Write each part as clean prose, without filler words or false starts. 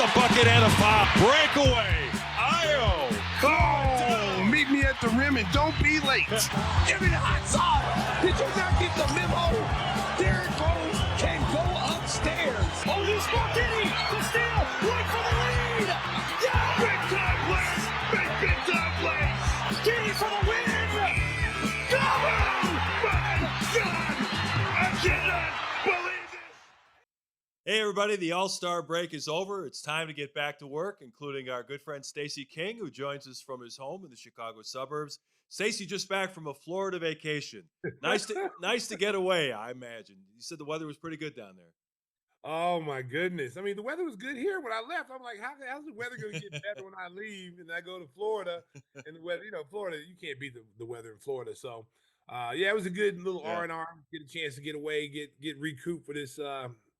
a bucket and a foul. Breakaway. Io. Oh, meet me at the rim and don't be late. Give me the hot sauce. Did you not get the memo? Derrick Rose can go upstairs. Oh, he's Martini. The steal. Wait for the lead. Yeah. Big time plays. Big time plays. Gimme for the win. Go! My God. I cannot believe it. Hey everybody, the All-Star break is over. It's time to get back to work, including our good friend Stacy King, who joins us from his home in the Chicago suburbs. Stacy just back from a Florida vacation. Nice to get away, I imagine. You said the weather was pretty good down there. Oh my goodness. I mean, the weather was good here when I left. I'm like, how's the weather going to get better when I leave and I go to Florida? And the weather, Florida, you can't beat the weather in Florida. So, yeah, it was a good little R&R. Get a chance to get away, get recouped for this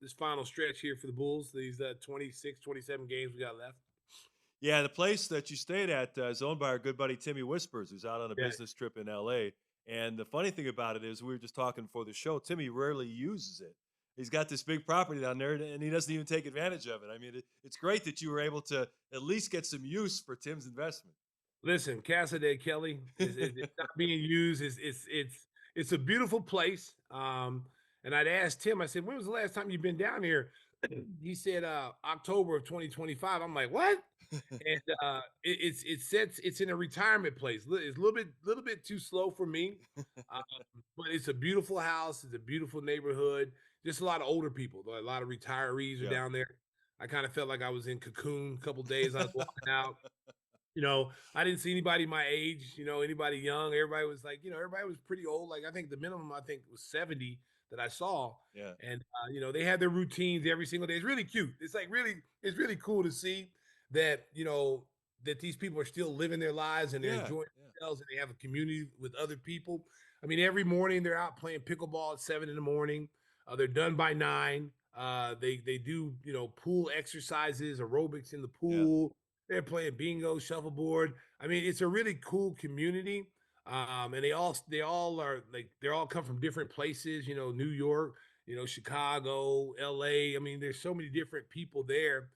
this final stretch here for the Bulls. These 26, 27 games we got left. Yeah, the place that you stayed at is owned by our good buddy Timmy Whispers, who's out on a business trip in L.A. And the funny thing about it is we were just talking before the show, Timmy rarely uses it. He's got this big property down there, and he doesn't even take advantage of it. I mean, it's great that you were able to at least get some use for Tim's investment. Listen, Casa de Kelley is not being used. It's a beautiful place. And I'd asked Tim, I said, when was the last time you've been down here? He said October of 2025. I'm like, what? And it's in a retirement place. It's a little bit too slow for me, but it's a beautiful house. It's a beautiful neighborhood. Just a lot of older people. A lot of retirees are down there. I kind of felt like I was in Cocoon a couple of days. I was walking out. I didn't see anybody my age. Anybody young. Everybody was like, everybody was pretty old. Like I think the minimum was 70 that I saw. Yeah. And they had their routines every single day. It's really cute. It's really cool to see that, that these people are still living their lives and they're enjoying themselves and they have a community with other people. I mean, every morning they're out playing pickleball at 7 a.m. They're done by 9. They do, pool exercises, aerobics in the pool. Yeah. They're playing bingo, shuffleboard. I mean, it's a really cool community. And they all come from different places, New York, Chicago, LA. I mean, there's so many different people there.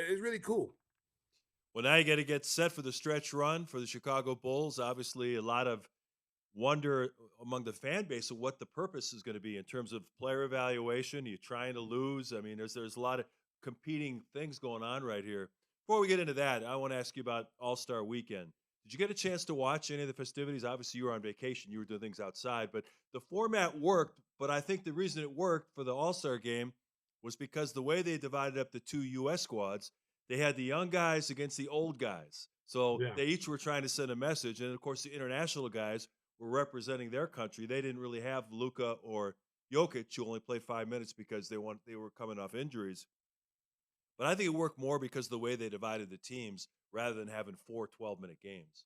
It's really cool. Well, now you got to get set for the stretch run for the Chicago Bulls. Obviously, a lot of wonder among the fan base of what the purpose is going to be in terms of player evaluation. You're trying to lose. I mean, there's a lot of competing things going on right here. Before we get into that, I want to ask you about All-Star Weekend. Did you get a chance to watch any of the festivities? Obviously, you were on vacation. You were doing things outside. But the format worked. But I think the reason it worked for the All-Star game was because the way they divided up the two U.S. squads, they had the young guys against the old guys. So they each were trying to send a message. And, of course, the international guys were representing their country. They didn't really have Luka or Jokic, who only played 5 minutes because they were coming off injuries. But I think it worked more because of the way they divided the teams rather than having 4 12-minute games.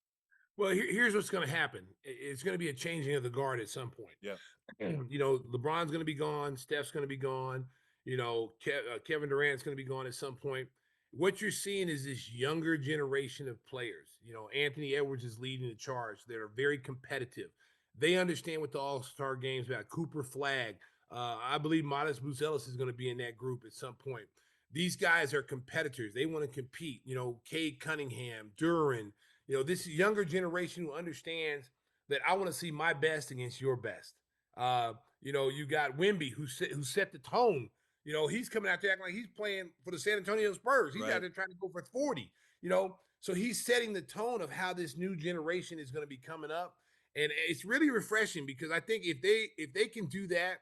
Well, here's what's going to happen. It's going to be a changing of the guard at some point. Yeah. LeBron's going to be gone. Steph's going to be gone. Kevin Durant's going to be gone at some point. What you're seeing is this younger generation of players. Anthony Edwards is leading the charge. They're very competitive. They understand what the All-Star game's about. Cooper Flagg. I believe Modest Buzelis is going to be in that group at some point. These guys are competitors. They want to compete. Cade Cunningham, Durant, this younger generation who understands that I want to see my best against your best. You got Wemby who set the tone. He's coming out there acting like he's playing for the San Antonio Spurs. He's out there trying to go for 40, So he's setting the tone of how this new generation is going to be coming up. And it's really refreshing because I think if they can do that,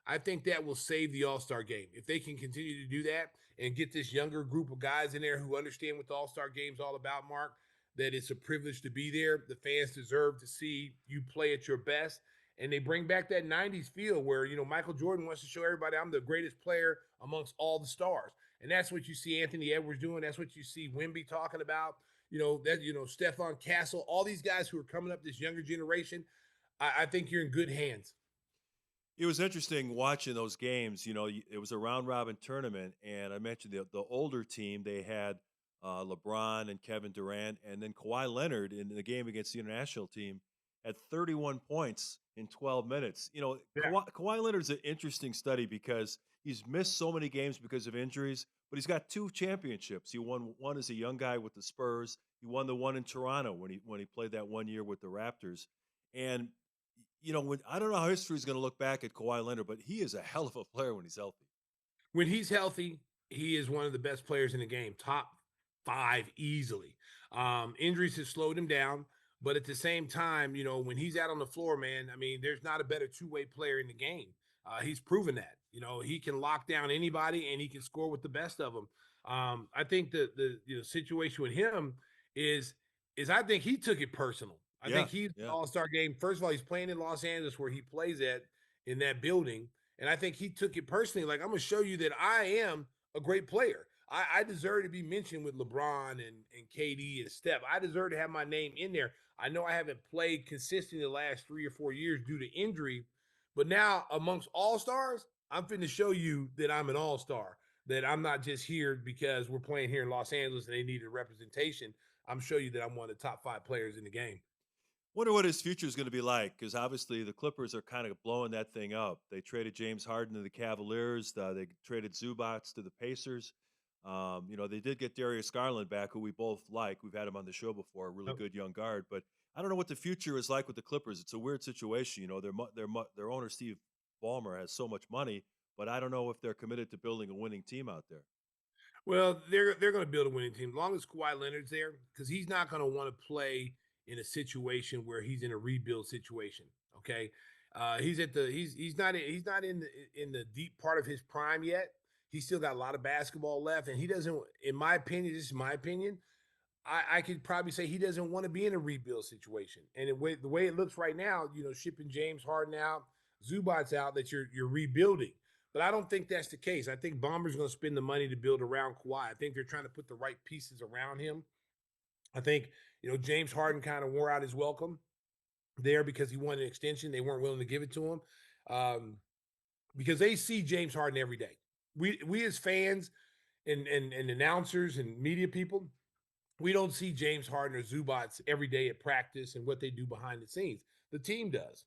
I think that will save the All-Star game. If they can continue to do that and get this younger group of guys in there who understand what the All-Star game's all about, Mark, that it's a privilege to be there. The fans deserve to see you play at your best. And they bring back that 90s feel where, Michael Jordan wants to show everybody I'm the greatest player amongst all the stars. And that's what you see Anthony Edwards doing. That's what you see Wemby talking about. Stephon Castle, all these guys who are coming up, this younger generation. I think you're in good hands. It was interesting watching those games. It was a round-robin tournament, and I mentioned the older team. They had LeBron and Kevin Durant, and then Kawhi Leonard in the game against the international team had 31 points in 12 minutes. Kawhi Leonard's an interesting study because he's missed so many games because of injuries, but he's got 2 championships. He won one as a young guy with the Spurs. He won the one in Toronto when he played that 1 year with the Raptors. And when I don't know how history is going to look back at Kawhi Leonard, but he is a hell of a player when he's healthy. When he's healthy, he is one of the best players in the game, top 5 easily. Injuries have slowed him down, but at the same time, when he's out on the floor, man, I mean, there's not a better two-way player in the game. He's proven that. He can lock down anybody and he can score with the best of them. I think the situation with him is I think he took it personal. I think he's an all-star game. First of all, he's playing in Los Angeles where he plays at in that building. And I think he took it personally. Like, I'm going to show you that I am a great player. I deserve to be mentioned with LeBron and KD and Steph. I deserve to have my name in there. I know I haven't played consistently the last 3 or 4 years due to injury, but now amongst all-stars, I'm finna show you that I'm an all-star, that I'm not just here because we're playing here in Los Angeles and they needed representation. I'm show you that I'm one of the top 5 players in the game. Wonder what his future is going to be like, because obviously the Clippers are kind of blowing that thing up. They traded James Harden to the Cavaliers. They traded Zubats to the Pacers. They did get Darius Garland back, who we both like. We've had him on the show before, a really good young guard. But I don't know what the future is like with the Clippers. It's a weird situation. Their owner Steve Ballmer has so much money, but I don't know if they're committed to building a winning team out there. Well, they're going to build a winning team as long as Kawhi Leonard's there, because he's not going to want to play in a situation where he's in a rebuild situation. Okay, he's not in the deep part of his prime yet. He's still got a lot of basketball left, and he doesn't. In my opinion, this is my opinion. I could probably say he doesn't want to be in a rebuild situation. And the way it looks right now, shipping James Harden out, Zubats out, that you're rebuilding. But I don't think that's the case. I think Bomber's going to spend the money to build around Kawhi. I think they're trying to put the right pieces around him. I think, James Harden kind of wore out his welcome there because he wanted an extension. They weren't willing to give it to him because they see James Harden every day. We as fans and announcers and media people, we don't see James Harden or Zubats every day at practice and what they do behind the scenes. The team does.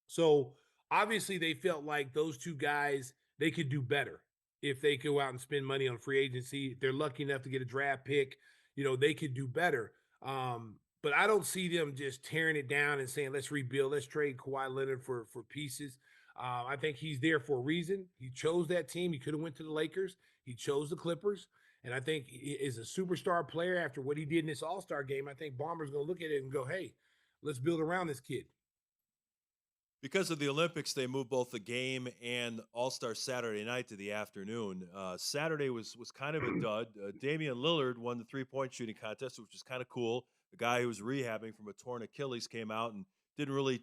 So obviously they felt like those two guys, they could do better if they go out and spend money on free agency. If they're lucky enough to get a draft pick, they could do better. But I don't see them just tearing it down and saying, let's rebuild, let's trade Kawhi Leonard for pieces. I think he's there for a reason. He chose that team. He could have went to the Lakers. He chose the Clippers. And I think as a superstar player, after what he did in this All-Star game, I think Bomber's going to look at it and go, hey, let's build around this kid. Because of the Olympics, they moved both the game and All-Star Saturday night to the afternoon. Saturday was kind of a dud. Damian Lillard won the three-point shooting contest, which was kind of cool. The guy who was rehabbing from a torn Achilles came out and didn't really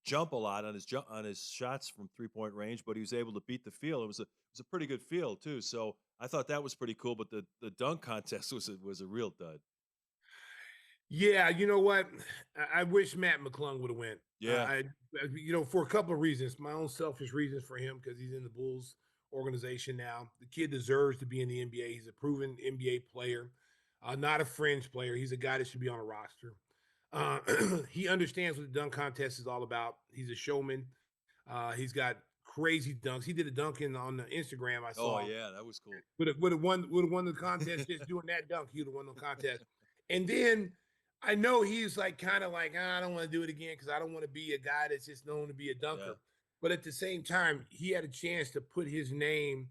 jump a lot on his shots from three-point range, but he was able to beat the field. It was a pretty good field too. So I thought that was pretty cool. But the dunk contest was a real dud. Yeah, you know what? I wish Matt McClung would have went. Yeah, for a couple of reasons. My own selfish reasons for him, because he's in the Bulls organization now. The kid deserves to be in the NBA. He's a proven NBA player, not a fringe player. He's a guy that should be on a roster. He understands what the dunk contest is all about. He's a showman. He's got crazy dunks. He did a dunk on the Instagram I saw. Oh yeah, that was cool. Would have won the contest just doing that dunk. He would have won the contest. And then I know he's kind of like, I don't want to do it again because I don't want to be a guy that's just known to be a dunker. Yeah. But at the same time, he had a chance to put his name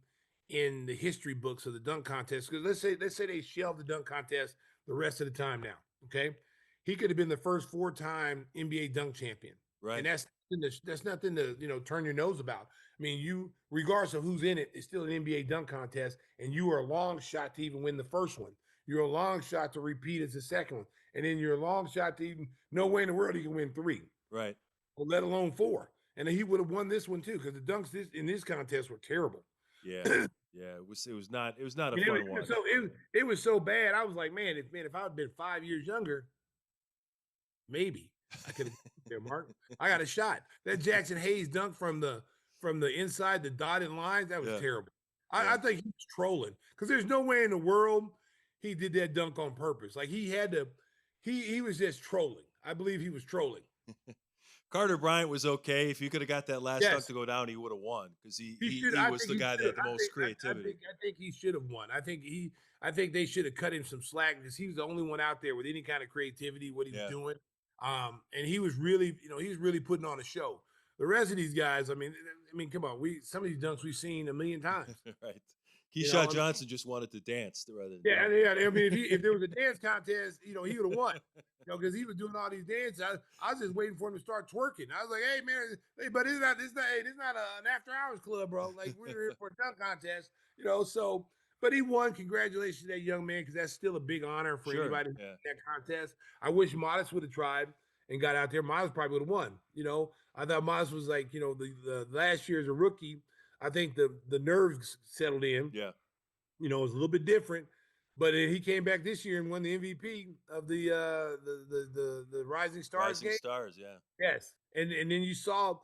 in the history books of the dunk contest. Because let's say they shelved the dunk contest the rest of the time now. Okay, he could have been the first 4-time NBA dunk champion. Right. And that's nothing to turn your nose about. I mean, you, regardless of who's in it, it's still an NBA dunk contest, and you are a long shot to even win the first one. You're a long shot to repeat as the second one. And then you're a long shot to even no way in the world he can win 3. Right. Or let alone 4. And then he would have won this one too, because the dunks in this contest were terrible. Yeah. Yeah. It was not a fun one. So it was so bad. I was like, man, if I had been 5 years younger, maybe I could have there, Mark. I got a shot. That Jackson Hayes dunk from the inside the dotted lines, that was terrible. I think he was trolling, because there's no way in the world he did that dunk on purpose. Like he had to. He was just trolling. I believe he was trolling. Carter Bryant was okay. If you could have got that last dunk Yes, to go down, he would have won because he should. he I was think the he guy that should. had the most creativity. I think he should have won. I think they should have cut him some slack because he was the only one out there with any kind of creativity, what he was Yeah, doing. And he was really, he was really putting on a show. The rest of these guys, I mean, come on, some of these dunks we've seen a million times. right. You know, Keyshawn I mean, Johnson just wanted to dance rather than yeah, dunk. yeah. I mean, if there was a dance contest, he would have won. Because he was doing all these dances. I was just waiting for him to start twerking. I was like, hey man, hey, but this not an after hours club, bro. Like we're here for a dunk contest, So, but he won. Congratulations to that young man, because that's still a big honor for Sure. anybody in Yeah. that contest. I wish Modest would have tried and got out there. Modest probably would have won. I thought Modest was like, the last year as a rookie. I think the nerves settled in. Yeah. It was a little bit different. But he came back this year and won the MVP of the Rising Stars Rising game. Stars. Yeah. Yes, and then you saw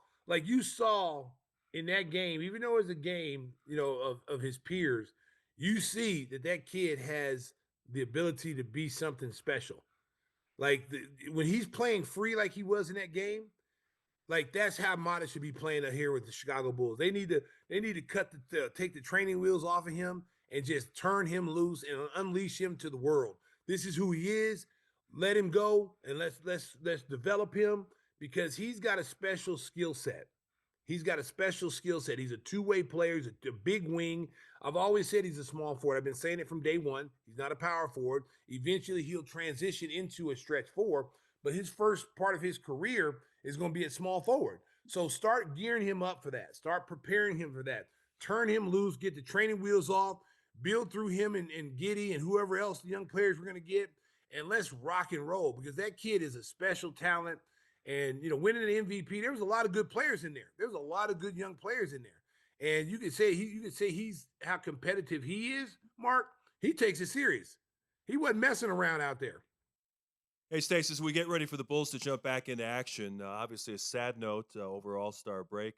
in that game, even though it was a game, of his peers, you see that kid has the ability to be something special. Like when he's playing free, like he was in that game, like that's how Modest should be playing here with the Chicago Bulls. They need to take the training wheels off of him and just turn him loose and unleash him to the world. This is who he is. Let him go and let's develop him, because he's got a special skill set. He's got a special skill set. He's a two-way player. He's a big wing. I've always said he's a small forward. I've been saying it from day one. He's not a power forward. Eventually, he'll transition into a stretch four, but his first part of his career is going to be at small forward. So start gearing him up for that. Start preparing him for that. Turn him loose. Get the training wheels off. Build through him and Giddey and whoever else the young players we're going to get, and let's rock and roll, because that kid is a special talent. And winning an MVP, there was a lot of good players in there. There's a lot of good young players in there, and you could say he's how competitive he is. Mark, he takes it serious. He wasn't messing around out there. Hey, Stacy, as we get ready for the Bulls to jump back into action, obviously a sad note over All-Star break.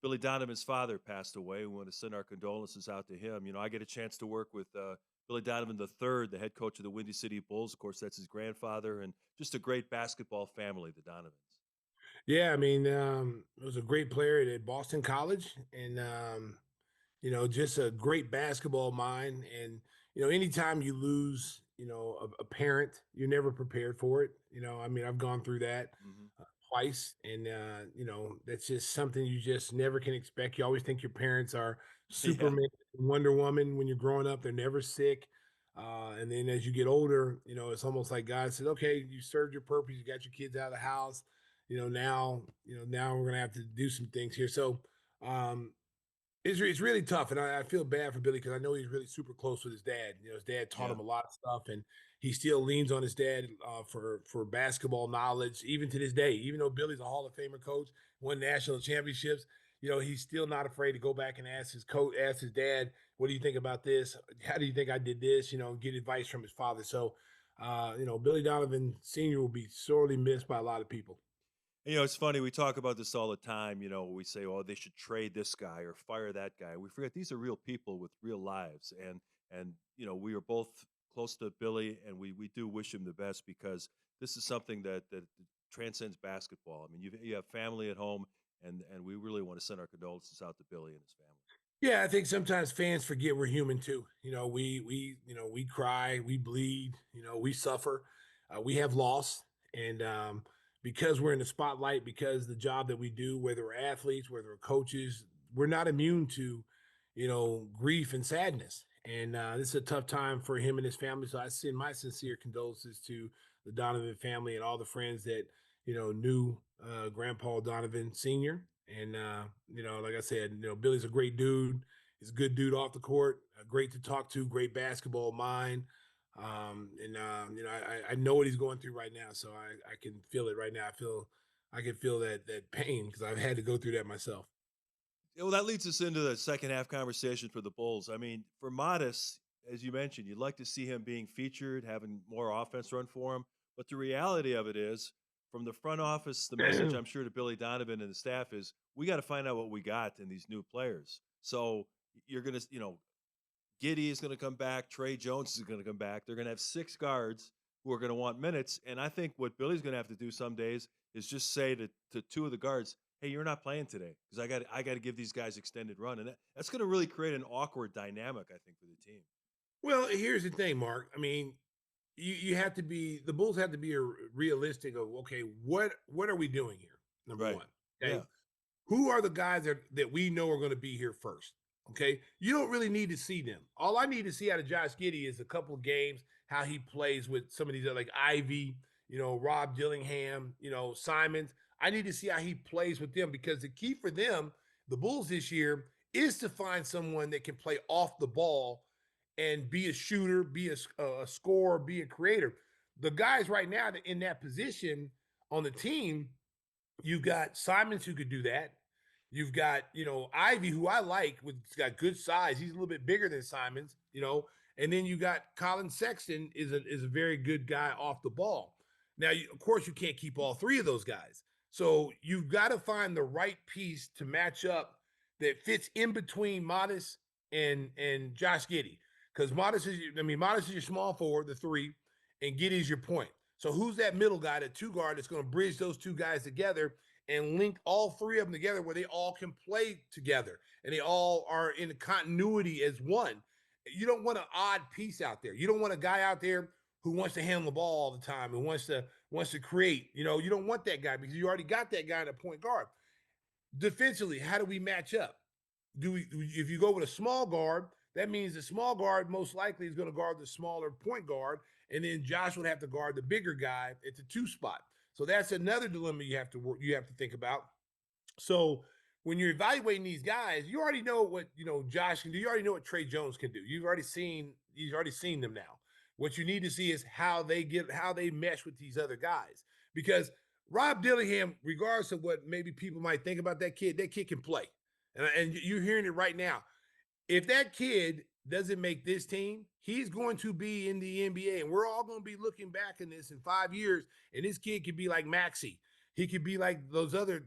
Billy Donovan's father passed away. We want to send our condolences out to him. I get a chance to work with Billy Donovan III, the head coach of the Windy City Bulls. Of course, that's his grandfather, and just a great basketball family, the Donovans. Yeah, it was a great player at Boston College, and just a great basketball mind. And anytime you lose, a parent, you're never prepared for it. I've gone through that Mm-hmm. twice, and that's just something you just never can expect. You always think your parents are Yeah. Superman, Wonder Woman when you're growing up. They're never sick. And then as you get older, it's almost like God said, okay, you served your purpose. You got your kids out of the house. Now we're gonna have to do some things here. So um, it's really tough, and I feel bad for Billy, because I know he's really super close with his dad. His dad taught Yeah. him a lot of stuff, and he still leans on his dad for basketball knowledge, even to this day. Even though Billy's a Hall of Famer coach, won national championships, he's still not afraid to go back and ask his coach, ask his dad, "What do you think about this? How do you think I did this?" Get advice from his father. So, Billy Donovan Sr. will be sorely missed by a lot of people. And, it's funny. We talk about this all the time. We say, "Oh, they should trade this guy or fire that guy." We forget these are real people with real lives, and we are both close to Billy, and we do wish him the best, because this is something that transcends basketball. I mean, you have family at home, and we really want to send our condolences out to Billy and his family. Yeah, I think sometimes fans forget we're human too. We cry, we bleed, we suffer, we have loss, and because we're in the spotlight, because the job that we do, whether we're athletes, whether we're coaches, we're not immune to, grief and sadness. And this is a tough time for him and his family. So I send my sincere condolences to the Donovan family and all the friends that knew Grandpa Donovan Sr. And like I said, Billy's a great dude. He's a good dude off the court, great to talk to, great basketball mind. I know what he's going through right now, so I can feel it right now. I can feel that pain, because I've had to go through that myself. Yeah, well, that leads us into the second half conversation for the Bulls. I mean, for Modest, as you mentioned, you'd like to see him being featured, having more offense run for him. But the reality of it is, from the front office, the message I'm sure to Billy Donovan and the staff is, we got to find out what we got in these new players. So you're going to, Giddey is going to come back. Trey Jones is going to come back. They're going to have 6 guards who are going to want minutes. And I think what Billy's going to have to do some days is just say to two of the guards, "Hey, you're not playing today because I got to give these guys extended run," and that's going to really create an awkward dynamic, I think, for the team. Well, here's the thing, Mark. I mean, you have to be the Bulls have to be realistic of okay, what are we doing here? Number Right. one, okay, Yeah. who are the guys that we know are going to be here first? Okay, you don't really need to see them. All I need to see out of Josh Giddey is a couple of games, how he plays with some of these other like Ivy, Rob Dillingham, Simons. I need to see how he plays with them because the key for them, the Bulls this year, is to find someone that can play off the ball and be a shooter, be a scorer, be a creator. The guys right now that in that position on the team, you've got Simons who could do that. You've got, Ivy, who I like, he's got good size. He's a little bit bigger than Simons, and then you got Colin Sexton is a very good guy off the ball. Now, of course, you can't keep all three of those guys. So you've got to find the right piece to match up that fits in between Modest and Josh Giddey. Because Modest is your small forward, the three, and Giddey's your point. So who's that middle guy, that two guard, that's going to bridge those two guys together and link all three of them together where they all can play together and they all are in continuity as one. You don't want an odd piece out there. You don't want a guy out there who wants to handle the ball all the time and wants to create. You don't want that guy because you already got that guy in a point guard. Defensively, how do we match up? If you go with a small guard, that means the small guard most likely is going to guard the smaller point guard, and then Josh would have to guard the bigger guy at the two spot. So that's another dilemma you have to think about. So when you're evaluating these guys, you already know what Josh can do. You already know what Trey Jones can do. You've already seen them now. What you need to see is how they mesh with these other guys. Because Rob Dillingham, regardless of what maybe people might think about that kid can play. And you're hearing it right now. If that kid doesn't make this team, he's going to be in the NBA. And we're all going to be looking back in this in 5 years. And this kid could be like Maxey. He could be like those other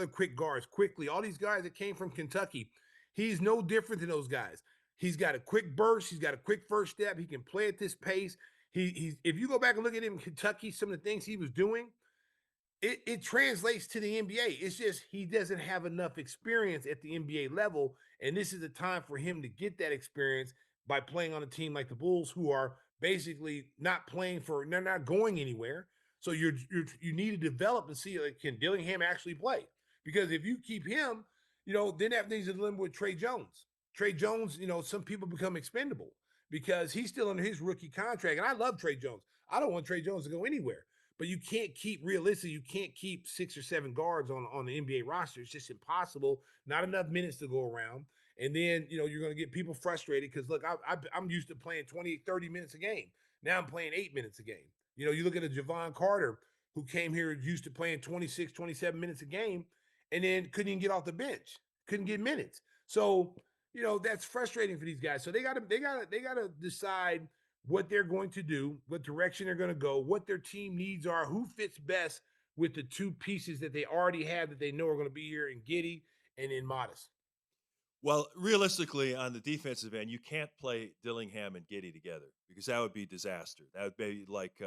quick guards, quickly. All these guys that came from Kentucky. He's no different than those guys. He's got a quick burst. He's got a quick first step. He can play at this pace. If you go back and look at him in Kentucky, some of the things he was doing, it translates to the NBA. It's just he doesn't have enough experience at the NBA level, and this is the time for him to get that experience by playing on a team like the Bulls, who are basically not playing they're not going anywhere. So you need to develop and see, like, can Dillingham actually play? Because if you keep him, then that thing's a limit with Trey Jones. Trey Jones, some people become expendable because he's still under his rookie contract, and I love Trey Jones. I don't want Trey Jones to go anywhere. But you can't keep 6 or 7 guards on the NBA roster. It's just impossible. Not enough minutes to go around. And then, you're going to get people frustrated because, look, I'm used to playing 20, 30 minutes a game. Now I'm playing 8 minutes a game. You look at a Javon Carter who came here used to playing 26, 27 minutes a game and then couldn't even get off the bench, couldn't get minutes. So, that's frustrating for these guys. So they got to decide what they're going to do, what direction they're going to go, what their team needs are, who fits best with the two pieces that they already have that they know are going to be here in Giddey and in Modest. Well, realistically, on the defensive end, you can't play Dillingham and Giddey together because that would be disaster. That would be like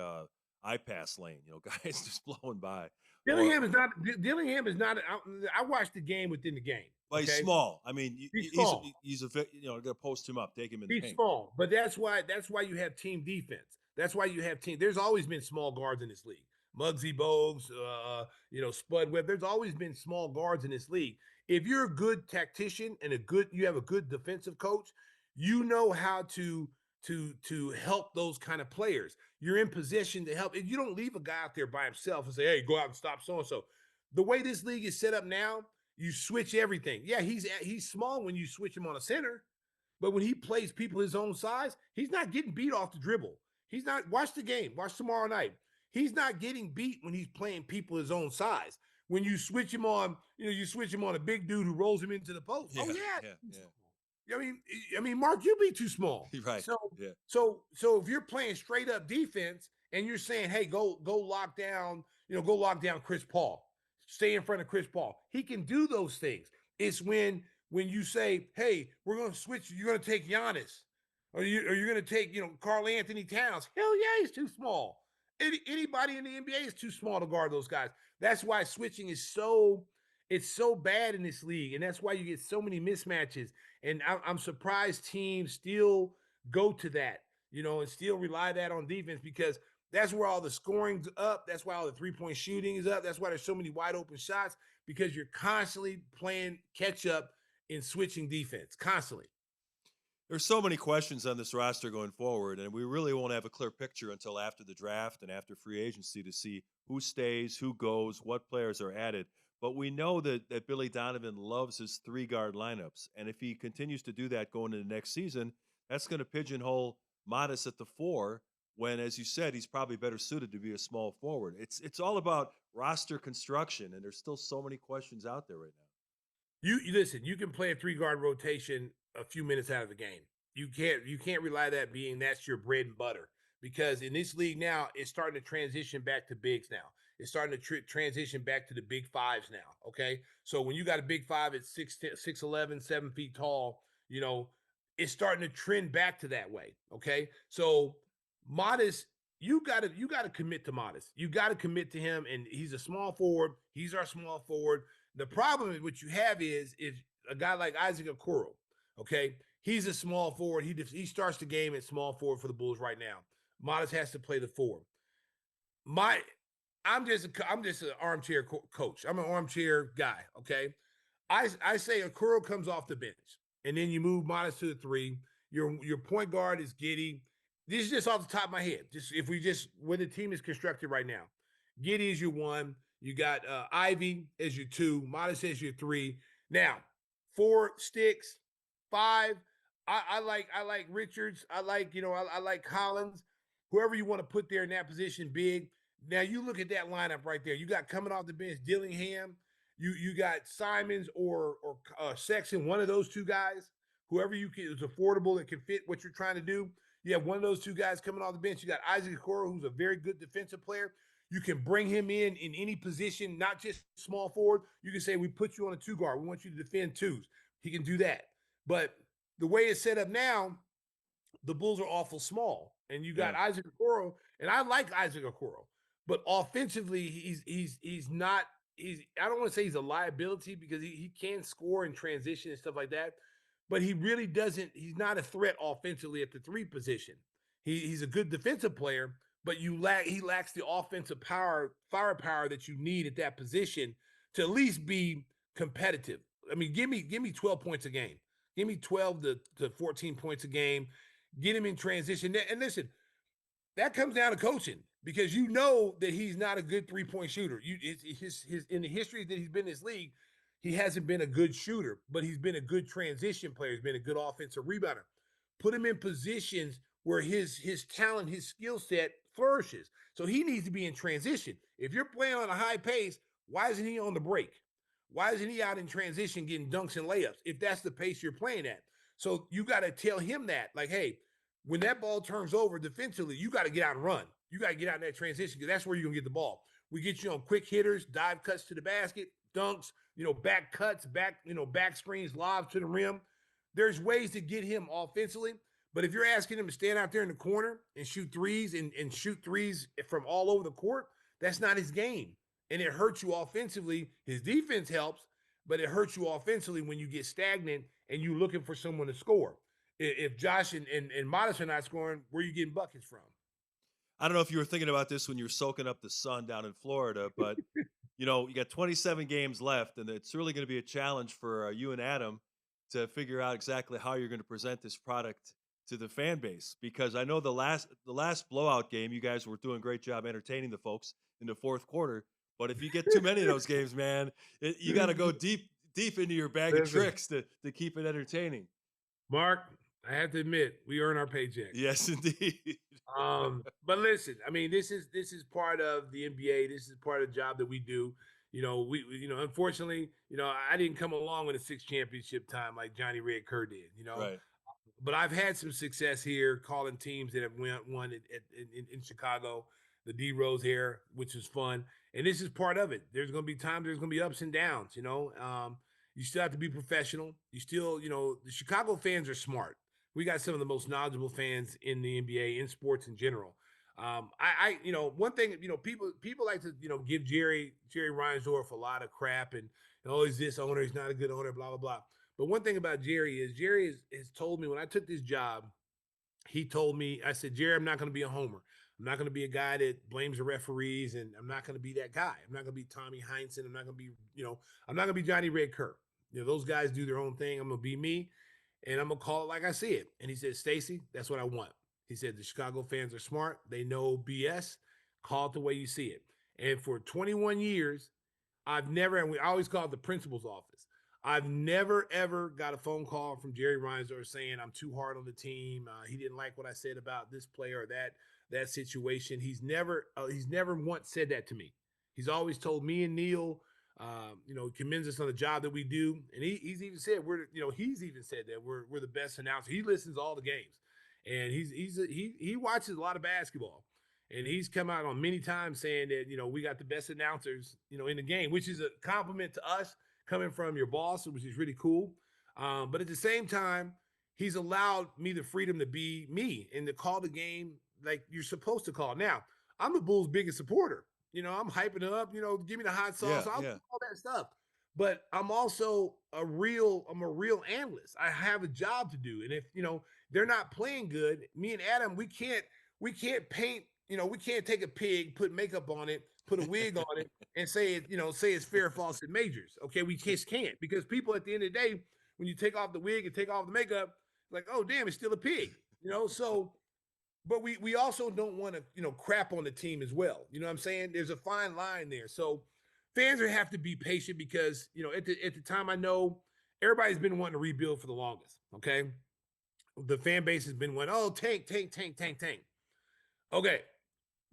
I-pass lane, guys just blowing by. Dillingham is not. I watched the game within the game. But he's small. I mean, he's small. He's gonna post him up, take him in the paint. He's small, but that's why you have team defense. That's why you have team. There's always been small guards in this league. Muggsy Bogues, Spud Webb. There's always been small guards in this league. If you're a good tactician and you have a good defensive coach, you know how to help those kind of players. You're in position to help. If you don't leave a guy out there by himself and say, "Hey, go out and stop so and so." The way this league is set up now, you switch everything. Yeah, he's small when you switch him on a center, but when he plays people his own size, he's not getting beat off the dribble. He's not. Watch the game. Watch tomorrow night. He's not getting beat when he's playing people his own size. When you switch him on, you switch him on a big dude who rolls him into the post. Yeah. I mean, Mark, you'll be too small. Right. So if you're playing straight up defense and you're saying, "Hey, go lock down, Chris Paul, stay in front of Chris Paul," he can do those things. It's when you say, "Hey, we're going to switch. You're going to take Giannis, or you're going to take Karl Anthony Towns." Hell yeah, he's too small. Anybody in the NBA is too small to guard those guys. That's why switching is so bad in this league, and that's why you get so many mismatches. And I'm surprised teams still go to that, and still rely that on defense, because that's where all the scoring's up. That's why all the three-point shooting is up. That's why there's so many wide open shots, because you're constantly playing catch up in switching defense, constantly. There's so many questions on this roster going forward, and we really won't have a clear picture until after the draft and after free agency to see who stays, who goes, what players are added. But we know that Billy Donovan loves his three guard lineups. And if he continues to do that going into next season, that's going to pigeonhole Modest at the four when, as you said, he's probably better suited to be a small forward. It's all about roster construction, and there's still so many questions out there right now. You listen, you can play a three-guard rotation a few minutes out of the game. You can't rely that being that's your bread and butter, because in this league now it's starting to transition back to bigs now. It's starting to transition back to the big fives now. Okay, so when you got a big five at 6'11", 7 feet tall, it's starting to trend back to that way. Okay, so Modest, you gotta commit to Modest. You got to commit to him, and he's a small forward. He's our small forward. The problem is what you have is a guy like Isaac Okoro. Okay, he's a small forward. He starts the game at small forward for the Bulls right now. Modest has to play the four. I'm just an armchair coach. I'm an armchair guy. Okay, I say Okoro comes off the bench, and then you move Modest to the three. Your point guard is Giddey. This is just off the top of my head. When the team is constructed right now, Giddey is your one. You got Ivy as your two. Modest as your three. Now, 4 sticks, 5. I like Richards. I like Collins. Whoever you want to put there in that position, big. Now you look at that lineup right there. You got coming off the bench Dillingham. You got Simons or Sexton, one of those two guys. Whoever is affordable that can fit what you're trying to do. You have one of those two guys coming off the bench. You got Isaac Okoro, who's a very good defensive player. You can bring him in any position, not just small forward. You can say, we put you on a 2 guard. We want you to defend twos. He can do that. But the way it's set up now, the Bulls are awful small. And you got Isaac Okoro, and I like Isaac Okoro. But offensively, he's not – I don't want to say he's a liability, because he can score in transition and stuff like that. But he really doesn't – he's not a threat offensively at the 3 position. He's a good defensive player, but he lacks the offensive firepower that you need at that position to at least be competitive. I mean, give me 12 points a game. Give me 12 to 14 points a game. Get him in transition. And listen, that comes down to coaching, because you know that he's not a good 3-point shooter. In the history that he's been in this league, he hasn't been a good shooter, but he's been a good transition player. He's been a good offensive rebounder. Put him in positions where his talent, his skill set flourishes. So he needs to be in transition. If you're playing on a high pace, why isn't he on the break? Why isn't he out in transition getting dunks and layups if that's the pace you're playing at? So you got to tell him that, like, hey, when that ball turns over defensively, you got to get out and run. You got to get out in that transition, because that's where you're going to get the ball. We get you on quick hitters, dive cuts to the basket, dunks, back cuts, back screens, lobs to the rim. There's ways to get him offensively. But if you're asking him to stand out there in the corner and shoot threes and shoot threes from all over the court, that's not his game. And it hurts you offensively. His defense helps, but it hurts you offensively when you get stagnant and you're looking for someone to score. If Josh and Modest are not scoring, where are you getting buckets from? I don't know if you were thinking about this when you were soaking up the sun down in Florida, but you got 27 games left, and it's really going to be a challenge for you and Adam to figure out exactly how you're going to present this product to the fan base. Because I know the last blowout game, you guys were doing a great job entertaining the folks in the fourth quarter. But if you get too many of those games, man, you got to go deep into your bag of tricks to keep it entertaining. Mark, I have to admit, we earn our paycheck. Yes, indeed. But listen, I mean, this is part of the NBA. This is part of the job that we do. We unfortunately, I didn't come along with a 6 championship time like Johnny Red Kerr did. Right. But I've had some success here calling teams that have won in Chicago, the D Rose era, which is fun. And this is part of it. There's going to be times, there's going to be ups and downs. You still have to be professional. You still, the Chicago fans are smart. We got some of the most knowledgeable fans in the NBA, in sports in general. One thing, people like to, give Jerry Reinsdorf a lot of crap and, he's this owner, he's not a good owner, blah, blah, blah. But one thing about Jerry has told me when I took this job, he told me, I said, Jerry, I'm not going to be a homer. I'm not going to be a guy that blames the referees, and I'm not going to be that guy. I'm not going to be Tommy Heinsohn. I'm not going to be, I'm not going to be Johnny Red Kerr. Those guys do their own thing. I'm going to be me, and I'm going to call it like I see it. And he said, Stacy, that's what I want. He said, the Chicago fans are smart. They know BS. Call it the way you see it. And for 21 years, and we always call it the principal's office. I've never, ever got a phone call from Jerry Reinsdorf saying I'm too hard on the team. He didn't like what I said about this player or that situation. He's never once said that to me. He's always told me and Neil, commends us on the job that we do. And he's even said we're the best announcer. He listens to all the games, and he watches a lot of basketball. And he's come out on many times saying that, we got the best announcers, in the game, which is a compliment to us coming from your boss, which is really cool. But at the same time, he's allowed me the freedom to be me and to call the game like you're supposed to call. Now, I'm the Bulls' biggest supporter. I'm hyping it up, give me the hot sauce. I'll do all that stuff. But I'm also a real analyst. I have a job to do. And if, they're not playing good, me and Adam, we can't paint, we can't take a pig, put makeup on it, put a wig on it, and say it's fair, false, and majors. Okay, we just can't, because people at the end of the day, when you take off the wig and take off the makeup, like, oh damn, it's still a pig. So, but we also don't want to crap on the team as well. You know what I'm saying? There's a fine line there. So fans have to be patient, because at the time, I know everybody's been wanting to rebuild for the longest. Okay, the fan base has been wanting, tank. Okay.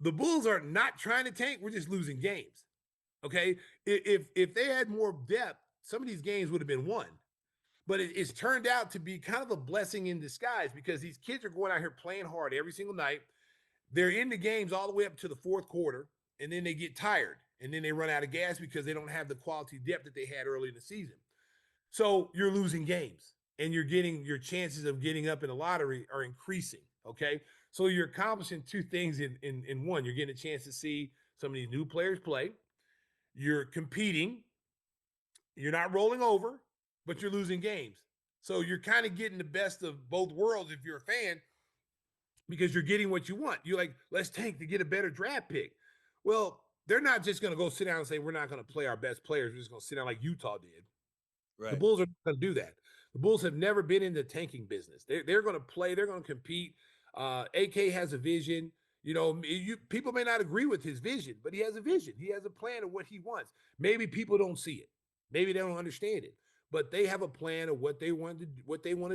The Bulls are not trying to tank. We're just losing games. Okay. If they had more depth, some of these games would have been won. But it's turned out to be kind of a blessing in disguise, because these kids are going out here playing hard every single night. They're in the games all the way up to the fourth quarter, and then they get tired, and then they run out of gas because they don't have the quality depth that they had early in the season. So you're losing games, and your chances of getting up in the lottery are increasing. Okay. So you're accomplishing two things in one. You're getting a chance to see some of these new players play. You're competing. You're not rolling over, but you're losing games. So you're kind of getting the best of both worlds if you're a fan, because you're getting what you want. You're like, let's tank to get a better draft pick. Well, they're not just going to go sit down and say, we're not going to play our best players. We're just going to sit down like Utah did. Right. The Bulls are not going to do that. The Bulls have never been in the tanking business. They're going to play. They're going to compete. AK has a vision. People may not agree with his vision, but he has a vision. He has a plan of what he wants. Maybe people don't see it. Maybe they don't understand it. But they have a plan of what they want to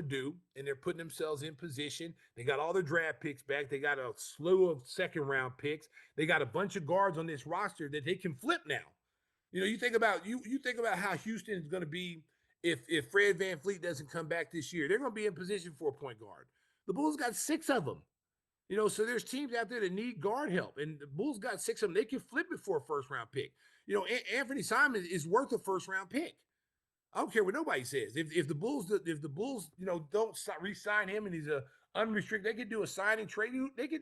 do, and they're putting themselves in position. They got all their draft picks back. They got a slew of second-round picks. They got a bunch of guards on this roster that they can flip now. You think about how Houston is going to be if Fred VanVleet doesn't come back this year. They're going to be in position for a point guard. The Bulls got 6 of them. So there's teams out there that need guard help, and the Bulls got 6 of them. They can flip it for a first-round pick. Anthony Simon is worth a first-round pick. I don't care what nobody says. If the Bulls don't re-sign him and he's a unrestricted, they could do a sign and trade.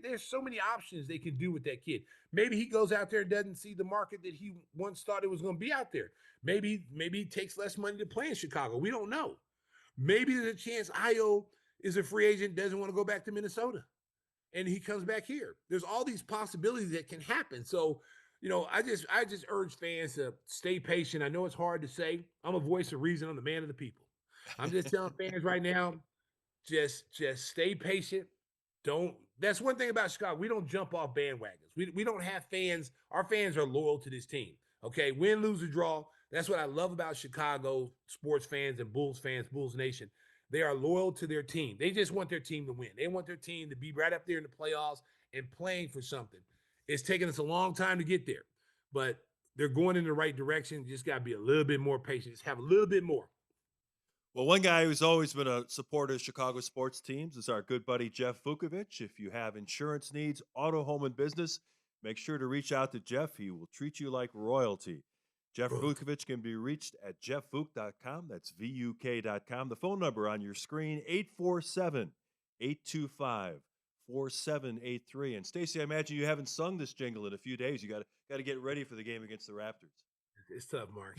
There's so many options they can do with that kid. Maybe he goes out there and doesn't see the market that he once thought it was going to be out there. Maybe he takes less money to play in Chicago. We don't know. Maybe there's a chance Ayo is a free agent, doesn't want to go back to Minnesota, and he comes back here. There's all these possibilities that can happen. So, I just urge fans to stay patient. I know it's hard to say. I'm a voice of reason. I'm the man of the people. I'm just telling fans right now, just stay patient. That's one thing about Chicago. We don't jump off bandwagons. We don't have fans. Our fans are loyal to this team. Okay, win, lose, or draw. That's what I love about Chicago sports fans and Bulls fans, Bulls Nation. They are loyal to their team. They just want their team to win. They want their team to be right up there in the playoffs and playing for something. It's taken us a long time to get there, but they're going in the right direction. You just got to be a little bit more patient. Just have a little bit more. Well, one guy who's always been a supporter of Chicago sports teams is our good buddy, Jeff Vukovich. If you have insurance needs, auto, home, and business, make sure to reach out to Jeff. He will treat you like royalty. Jeff Vukovich can be reached at jeffvuk.com. That's VUK.com. The phone number on your screen, 847-825-4939. 4783. And Stacy, I imagine you haven't sung this jingle in a few days. You got to get ready for the game against the Raptors. It's tough, Mark.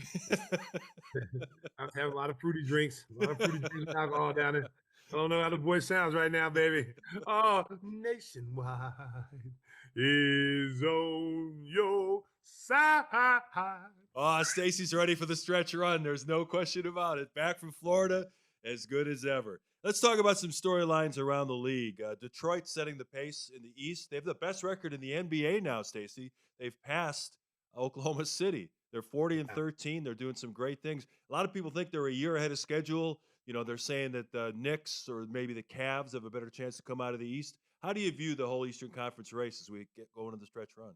I'm having a lot of fruity drinks, and alcohol down there. I don't know how the voice sounds right now, baby. Oh, nationwide is on your side. Oh, Stacy's ready for the stretch run. There's no question about it. Back from Florida, as good as ever. Let's talk about some storylines around the league. Detroit setting the pace in the East. They have the best record in the NBA now, Stacy. They've passed Oklahoma City. They're 40 and 13. They're doing some great things. A lot of people think they're a year ahead of schedule. You know, they're saying that the Knicks or maybe the Cavs have a better chance to come out of the East. How do you view the whole Eastern Conference race as we get going to the stretch run?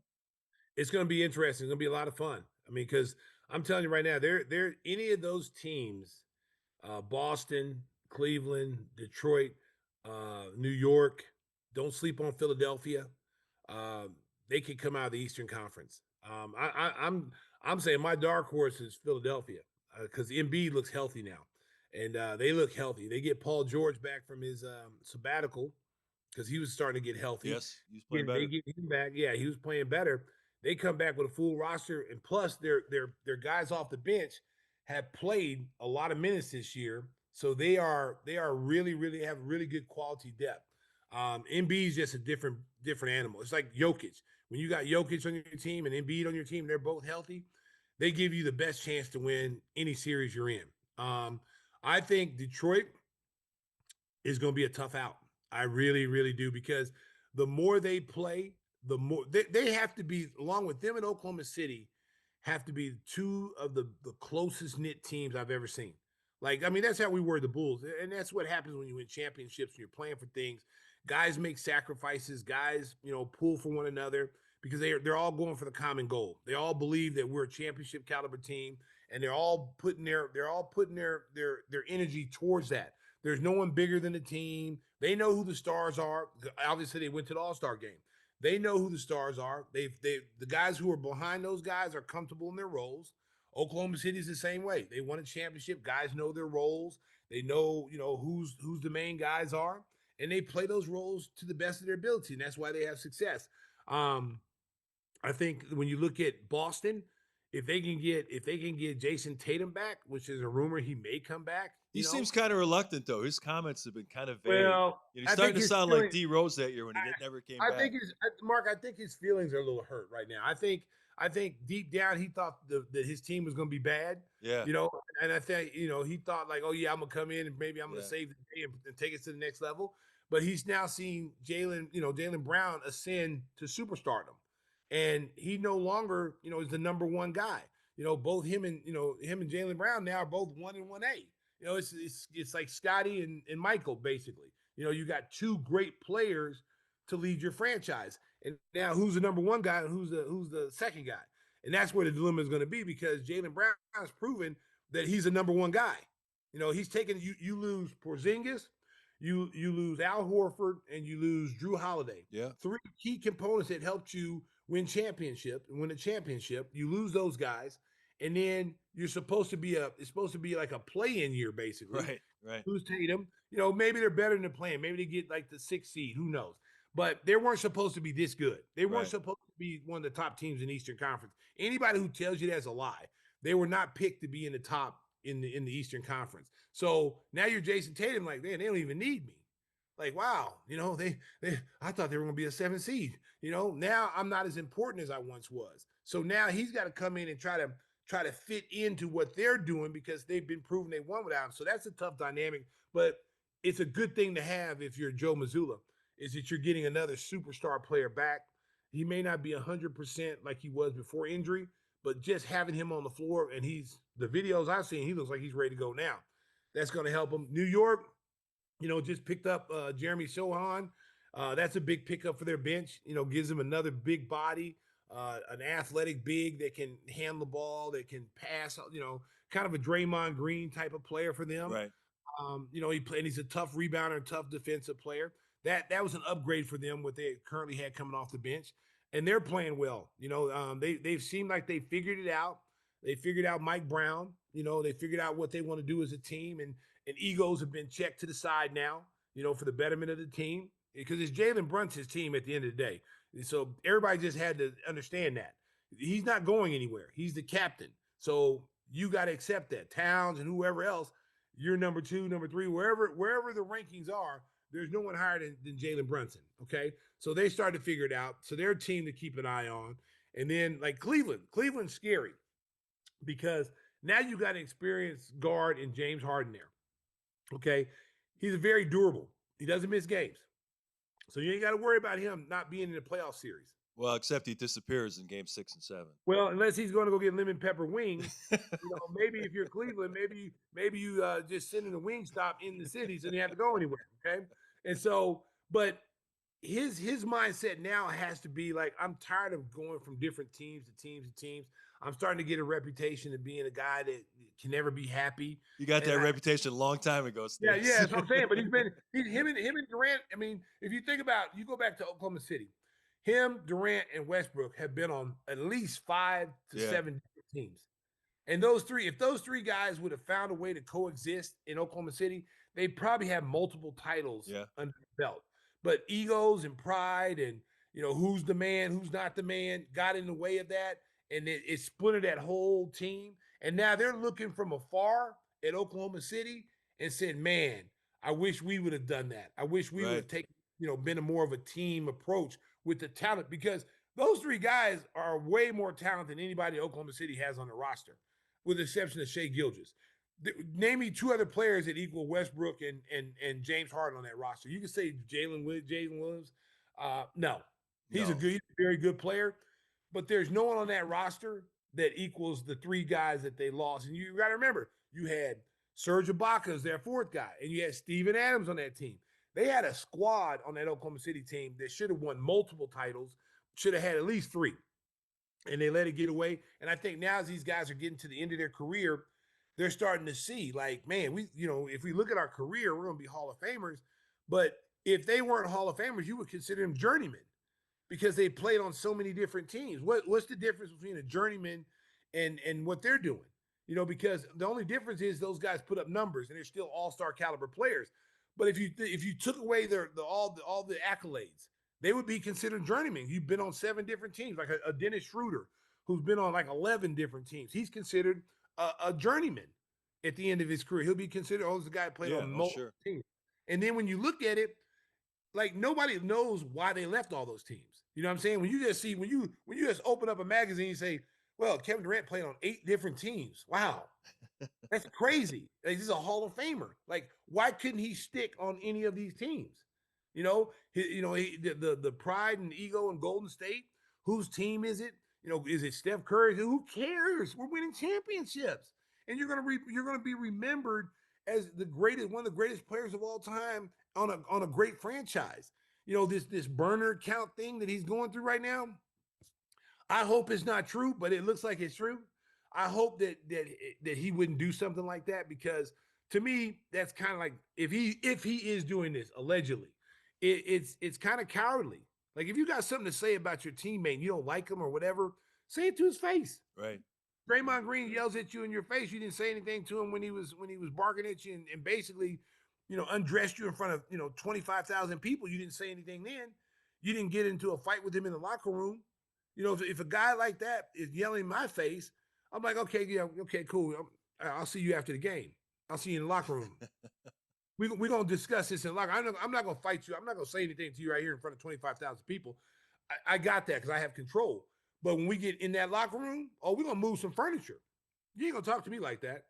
It's going to be interesting. It's going to be a lot of fun. I mean, because I'm telling you right now, they're any of those teams, Boston, Cleveland, Detroit, New York. Don't sleep on Philadelphia. Uh, they could come out of the Eastern Conference. I'm saying my dark horse is Philadelphia because Embiid looks healthy now, and they look healthy. They get Paul George back from his sabbatical because he was starting to get healthy. Yes, he's playing better. They get him back. Yeah, he was playing better. They come back with a full roster, and plus their guys off the bench have played a lot of minutes this year, so they are really have really good quality depth. Embiid's just a different animal. It's like Jokic. When you got Jokic on your team and Embiid on your team, they're both healthy. They give you the best chance to win any series you're in. I think Detroit is going to be a tough out. I really do, because the more they play, the more they have to be, along with them in Oklahoma City, have to be two of the closest knit teams I've ever seen. Like, I mean, that's how we were the Bulls. And that's what happens when you win championships and you're playing for things. Guys make sacrifices, guys, pull for one another because they're all going for the common goal. They all believe that we're a championship caliber team, and they're all putting their energy towards that. There's no one bigger than the team. They know who the stars are. Obviously, they went to the All-Star game. They know who the stars are. The guys who are behind those guys are comfortable in their roles. Oklahoma City is the same way. They won a championship. Guys know their roles. They know, who's the main guys are, and they play those roles to the best of their ability, and that's why they have success. I think when you look at Boston, if they can get Jason Tatum back, which is a rumor he may come back. He seems kind of reluctant, though. His comments have been kind of vague. Well, he's starting to sound like D Rose that year when he never came back. I think his feelings are a little hurt right now. I think deep down he thought that his team was going to be bad. Yeah. And I think, he thought like, oh yeah, I'm going to come in and maybe I'm going to save the day and take us to the next level. But he's now seen Jaylen Brown ascend to superstardom. And he no longer, is the number one guy. Both him and Jaylen Brown now are both 1 and 1A. It's like Scotty and Michael, basically. You got two great players to lead your franchise. And now who's the number one guy and who's the second guy? And that's where the dilemma is going to be, because Jaylen Brown has proven that he's a number one guy. He's taken you lose Porzingis, you lose Al Horford, and you lose Drew Holiday. Yeah. 3 key components that helped you win a championship. You lose those guys. And then it's supposed to be like a play-in year, basically. Right. Lose Tatum. Maybe they're better than the play-in. Maybe they get like the 6th seed. Who knows? But they weren't supposed to be this good. They weren't supposed to be one of the top teams in the Eastern Conference. Anybody who tells you that's a lie. They were not picked to be in the top in the Eastern Conference. So now you're Jason Tatum, like, man, they don't even need me. Like, wow, I thought they were going to be a 7th seed. Now I'm not as important as I once was. So now he's got to come in and try to fit into what they're doing, because they've been proven they won without him. So that's a tough dynamic, but it's a good thing to have if you're Joe Mazzulla, is that you're getting another superstar player back. He may not be 100% like he was before injury, but just having him on the floor, and the videos I've seen, he looks like he's ready to go now. That's going to help him. New York, just picked up Jeremy Sohan. That's a big pickup for their bench. Gives them another big body, an athletic big that can handle the ball, that can pass, kind of a Draymond Green type of player for them. Right. He's a tough rebounder, tough defensive player. That was an upgrade for them, what they currently had coming off the bench. And they're playing well. They've seemed like they figured it out. They figured out Mike Brown. They figured out what they want to do as a team, and egos have been checked to the side now, for the betterment of the team. because it's Jalen Brunson's team at the end of the day. So everybody just had to understand that. He's not going anywhere. He's the captain. So you got to accept that. Towns and whoever else, you're number 2, number 3, wherever the rankings are, there's no one higher than Jalen Brunson. Okay. So they started to figure it out. So they're a team to keep an eye on. And then like Cleveland's scary because now you got an experienced guard in James Harden there. Okay. He's very durable. He doesn't miss games. So you ain't got to worry about him not being in the playoff series. Well, except he disappears in game 6 and 7. Well, unless he's going to go get lemon pepper wings, maybe if you're Cleveland, maybe you just send in a wing stop in the city so you don't have to go anywhere. Okay. And so, but his mindset now has to be like, I'm tired of going from different teams to teams to teams. I'm starting to get a reputation of being a guy that can never be happy. You got that reputation a long time ago, Stacy. Yeah, that's what I'm saying. But him and Durant. I mean, if you think about, you go back to Oklahoma City, him, Durant, and Westbrook have been on at least 5 to 7 teams. And if those three guys would have found a way to coexist in Oklahoma City, they'd probably have multiple titles under the belt. But egos and pride and, who's the man, who's not the man, got in the way of that. And it splintered that whole team. And now they're looking from afar at Oklahoma City and said, man, I wish we would have done that. I wish we would have taken, been more of a team approach with the talent, because those three guys are way more talented than anybody Oklahoma City has on the roster, with the exception of Shai Gilgeous. Name me 2 other players that equal Westbrook and James Harden on that roster. You can say Jalen Williams. No, he's a very good player. But there's no one on that roster that equals the 3 guys that they lost. And you got to remember, you had Serge Ibaka as their 4th guy, and you had Steven Adams on that team. They had a squad on that Oklahoma City team that should have won multiple titles, should have had at least 3. And they let it get away. And I think now as these guys are getting to the end of their career, they're starting to see, like, man, if we look at our career, we're going to be Hall of Famers. But if they weren't Hall of Famers, you would consider them journeymen, because they played on so many different teams. What's the difference between a journeyman and what they're doing? Because the only difference is those guys put up numbers and they're still all-star caliber players. But if you took away all the accolades, they would be considered journeymen. You've been on 7 different teams, like a Dennis Schroeder, who's been on like 11 different teams. He's considered a journeyman at the end of his career. He'll be considered, the guy played on multiple teams. And then when you look at it, like, nobody knows why they left all those teams. You know what I'm saying? When you just open up a magazine and say, well, Kevin Durant played on 8 different teams. Wow. That's crazy. Like, he's a Hall of Famer. Like, why couldn't he stick on any of these teams? The pride and ego in Golden State, whose team is it? Is it Steph Curry? Who cares? We're winning championships. And you're going to be remembered as one of the greatest players of all time on a great franchise. This burner count thing that he's going through right now, I hope it's not true, but it looks like it's true. I hope that he wouldn't do something like that, because to me, that's kind of like, if he is doing this allegedly, it's kind of cowardly. Like, if you got something to say about your teammate and you don't like him or whatever, say it to his face. Right. Draymond Green yells at you in your face. You didn't say anything to him when he was barking at you and basically, undressed you in front of, 25,000 people. You didn't say anything then. You didn't get into a fight with him in the locker room. If a guy like that is yelling in my face, I'm like, okay, cool. I'll see you after the game. I'll see you in the locker room. We're going to discuss this in the locker room. I'm not going to fight you. I'm not going to say anything to you right here in front of 25,000 people. I got that because I have control. But when we get in that locker room, we're going to move some furniture. You ain't going to talk to me like that.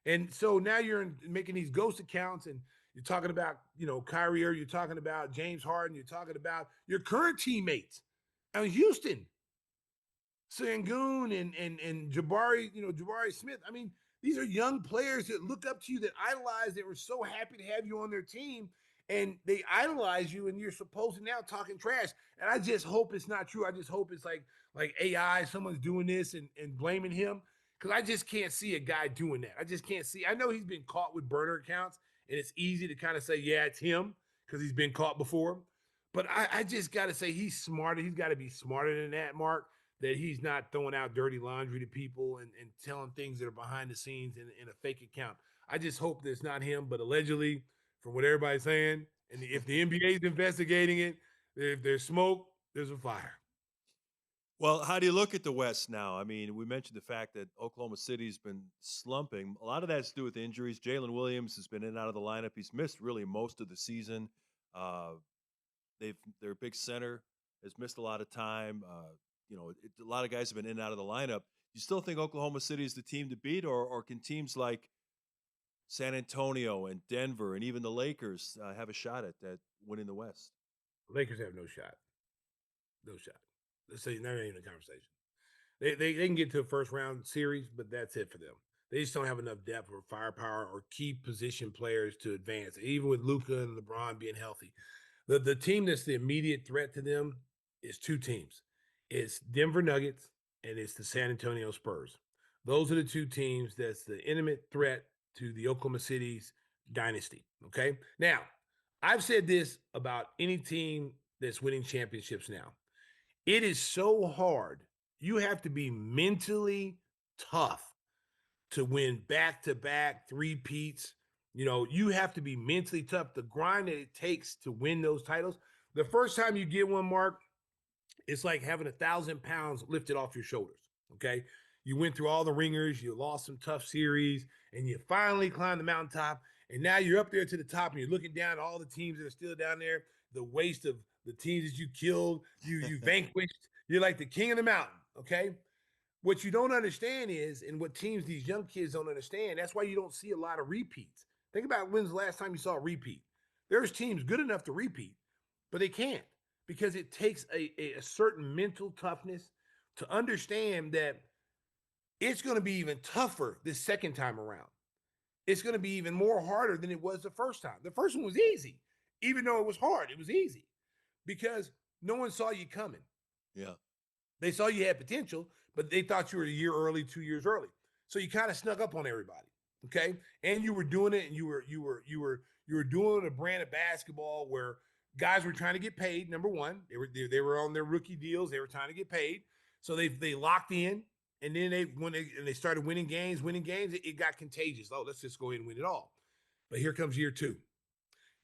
And so now you're making these ghost accounts, and you're talking about, Kyrie, or you're talking about James Harden, you're talking about your current teammates in Houston, Sengun and Jabari, Jabari Smith. I mean, these are young players that look up to you, that idolize, that were so happy to have you on their team, and they idolize you, and you're supposed to now talking trash. And I just hope it's not true. I just hope it's like AI, someone's doing this and blaming him, because I just can't see a guy doing that. I just can't see. I know he's been caught with burner accounts, and it's easy to kind of say, yeah, it's him, because he's been caught before. But I just got to say, he's smarter. He's got to be smarter than that, Mark, that he's not throwing out dirty laundry to people and telling things that are behind the scenes in a fake account. I just hope that it's not him, but allegedly, from what everybody's saying, And if the NBA is investigating it, if there's smoke, there's a fire. Well, how do you look at the West now? I mean, we mentioned the fact that Oklahoma City's been slumping. A lot of that's to do with injuries. Jalen Williams has been in and out of the lineup. He's missed really most of the season. Uh, their big center has missed a lot of time. A lot of guys have been in and out of the lineup. You still think Oklahoma City is the team to beat, or can teams like San Antonio and Denver and even the Lakers have a shot at winning the West? Lakers have no shot. No shot. Let's say not even a conversation. They can get to a first round series, but that's it for them. They just don't have enough depth or firepower or key position players to advance. Even with Luka and LeBron being healthy, the team that's the immediate threat to them is two teams. It's Denver Nuggets and it's the San Antonio Spurs. Those are the two teams that's the intimate threat to the Oklahoma City's dynasty. Okay. Now, I've said this about any team that's winning championships now. It is so hard. You have to be mentally tough to win back-to-back three-peats. You have to be mentally tough. The grind that it takes to win those titles. The first time you get one, Mark, it's like having 1,000 pounds lifted off your shoulders, okay? You went through all the ringers, you lost some tough series, and you finally climbed the mountaintop, and now you're up there to the top, and you're looking down at all the teams that are still down there, the waste of the teams that you killed, you vanquished. You're like the king of the mountain, okay? What you don't understand is, and what teams, these young kids don't understand, that's why you don't see a lot of repeats. Think about when's the last time you saw a repeat. There's teams good enough to repeat, but they can't because it takes a certain mental toughness to understand that it's going to be even tougher this second time around. It's going to be even more harder than it was the first time. The first one was easy. Even though it was hard, it was easy because no one saw you coming. Yeah. They saw you had potential, but they thought you were a year early, 2 years early. So you kind of snuck up on everybody. Okay. And you were doing it, and you were doing a brand of basketball where guys were trying to get paid. Number one, they were on their rookie deals. They were trying to get paid. So they locked in. And then when they started winning games, it got contagious. Oh, let's just go ahead and win it all. But here comes year two.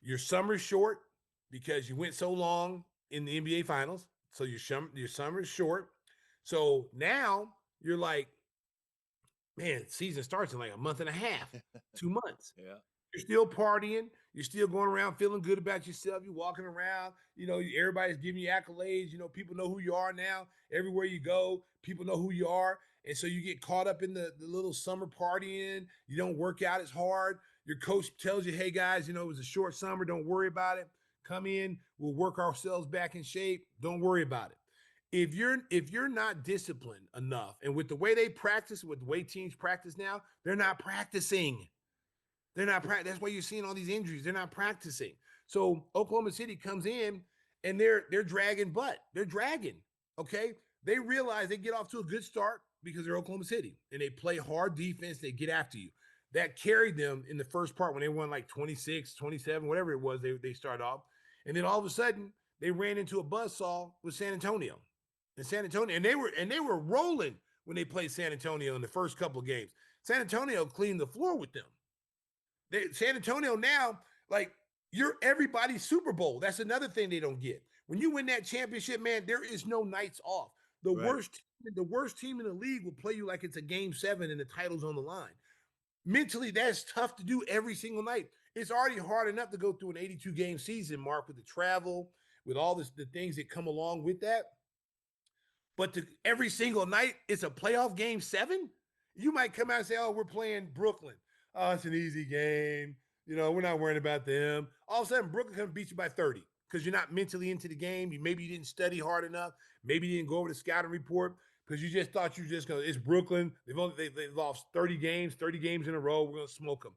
Your summer's short because you went so long in the NBA Finals. So your summer's short. So now you're like, man, season starts in like a month and a half, 2 months. Yeah. You're still partying. You're still going around feeling good about yourself. You're walking around. Everybody's giving you accolades. People know who you are now. Everywhere you go, people know who you are. And so you get caught up in the little summer partying. You don't work out as hard. Your coach tells you, hey, guys, it was a short summer. Don't worry about it. Come in. We'll work ourselves back in shape. Don't worry about it. If you're not disciplined enough, and with the way they practice, with the way teams practice now, they're not practicing. That's why you're seeing all these injuries. They're not practicing. So Oklahoma City comes in and they're dragging butt. They're dragging. Okay. They realize they get off to a good start because they're Oklahoma City and they play hard defense. They get after you. That carried them in the first part when they won like 26, 27, whatever it was, they start off. And then all of a sudden they ran into a buzzsaw with San Antonio. And they were rolling when they played San Antonio in the first couple of games. San Antonio cleaned the floor with them. San Antonio now, like, you're everybody's Super Bowl. That's another thing they don't get. When you win that championship, man, there is no nights off. The worst team in the league will play you like it's a game 7 and the title's on the line. Mentally, that's tough to do every single night. It's already hard enough to go through an 82-game season, Mark, with the travel, with all the things that come along with that. But every single night, it's a playoff game 7. You might come out and say, oh, we're playing Brooklyn. Oh, it's an easy game. We're not worrying about them. All of a sudden, Brooklyn comes beat you by 30 because you're not mentally into the game. Maybe you didn't study hard enough. Maybe you didn't go over the scouting report because you just thought you were just going to, it's Brooklyn. They've lost 30 games in a row. We're going to smoke them.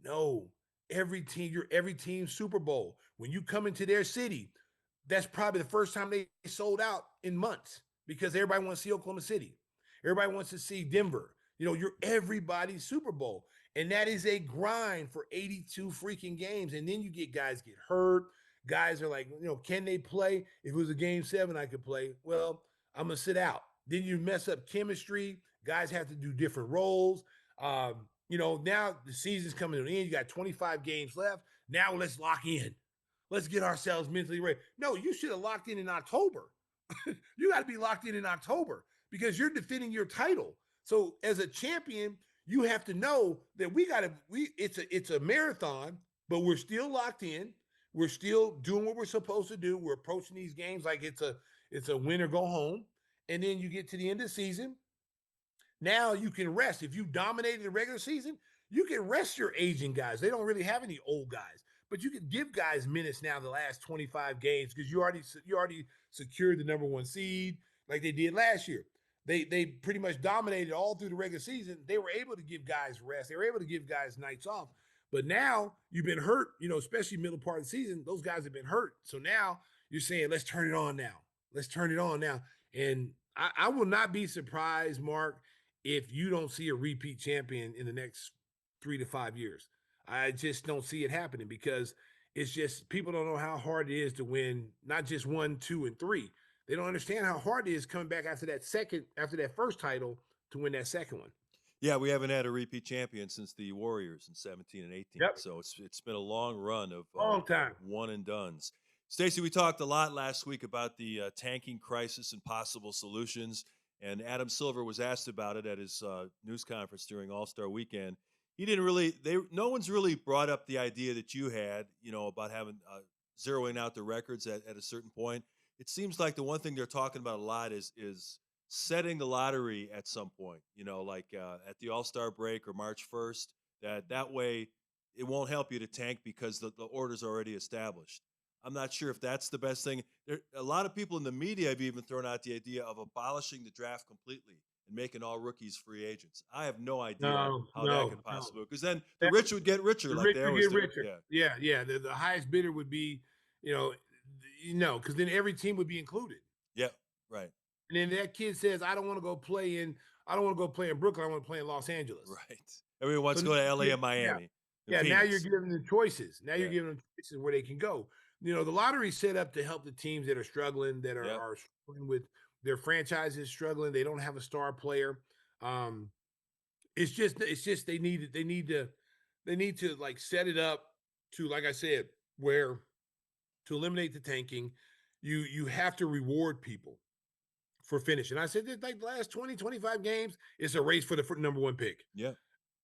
No, you're every team's Super Bowl. When you come into their city, that's probably the first time they sold out in months because everybody wants to see Oklahoma City. Everybody wants to see Denver. You're everybody's Super Bowl. And that is a grind for 82 freaking games. And then you get guys get hurt. Guys are like, can they play? If it was a game 7, I could play. Well, I'm going to sit out. Then you mess up chemistry. Guys have to do different roles. Now the season's coming to an end. You got 25 games left. Now let's lock in. let's get ourselves mentally ready. No, you should have locked in October. You got to be locked in October because you're defending your title. So as a champion, you have to know that it's a marathon, but we're still locked in. We're still doing what we're supposed to do. We're approaching these games like it's a win or go home. And then you get to the end of the season. Now you can rest. If you dominated the regular season, you can rest your aging guys. They don't really have any old guys, but you can give guys minutes now the last 25 games because you already secured the number one seed like they did last year. They pretty much dominated all through the regular season. They were able to give guys rest. They were able to give guys nights off. But now you've been hurt, especially middle part of the season. Those guys have been hurt. So now you're saying, let's turn it on now. Let's turn it on now. And I will not be surprised, Mark, if you don't see a repeat champion in the next 3 to 5 years. I just don't see it happening because it's just people don't know how hard it is to win not just 1, 2, and 3. They don't understand how hard it is coming back after that first title to win that second one. Yeah, we haven't had a repeat champion since the Warriors in 17 and 18. Yep. So it's been a long run of long time one and dones. Stacey, we talked a lot last week about the tanking crisis and possible solutions. And Adam Silver was asked about it at his news conference during All-Star Weekend. He didn't really. No one's really brought up the idea that you had, about having zeroing out the records at a certain point. It seems like the one thing they're talking about a lot is setting the lottery at some point. Like at the All-Star break or March 1st. That way, it won't help you to tank because the order's already established. I'm not sure if that's the best thing. A lot of people in the media have even thrown out the idea of abolishing the draft completely and making all rookies free agents. I have no idea how that could possibly, because then the rich would get richer. The like rich they would always get do. richer. Yeah. The highest bidder would be, because then every team would be included. Yeah, right. And then that kid says, I don't want to go play in Brooklyn. I want to play in Los Angeles. Right. Everyone wants to go to LA and Miami. Yeah, now you're giving them choices. Now you're giving them choices where they can go. The lottery's set up to help the teams that are struggling, that are struggling with their franchises struggling. They don't have a star player. It's just they need to like set it up to, like I said, where to eliminate the tanking, you have to reward people for finishing. I said that like the last 20, 25 games, it's a race for the number one pick. Yeah.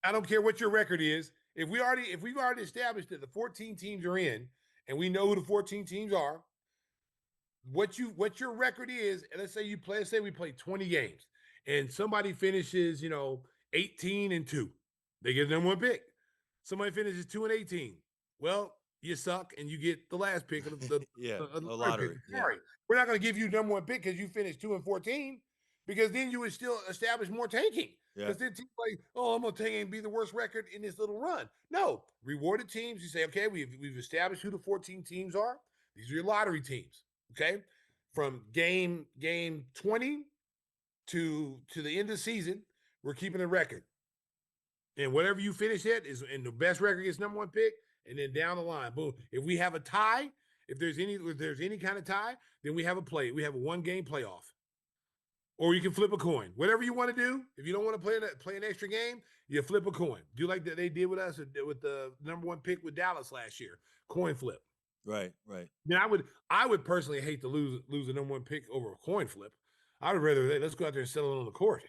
I don't care what your record is. If we've already established that the 14 teams are in, and we know who the 14 teams are, what your record is, and let's say we play 20 games, and somebody finishes, 18-2, they get the number one pick. Somebody finishes 2-18. Well, you suck, and you get the last pick of the lottery. Pick. Sorry, we're not going to give you number one pick because you finished 2-14, because then you would still establish more tanking. Because then teams like, I'm going to tank and be the worst record in this little run. No, rewarded teams. You say, okay, we've established who the 14 teams are. These are your lottery teams. Okay, from game 20 to the end of the season, we're keeping a record. And whatever you finish at is, and the best record gets number one pick. And then down the line, boom. If we have a tie, if there's any kind of tie, then we have We have a 1-game playoff. Or you can flip a coin. Whatever you want to do. If you don't want to play an extra game, you flip a coin. Do like that they did with us with the number one pick with Dallas last year. Coin flip. Right. Then I would personally hate to lose the number one pick over a coin flip. I would rather let's go out there and settle it on the court.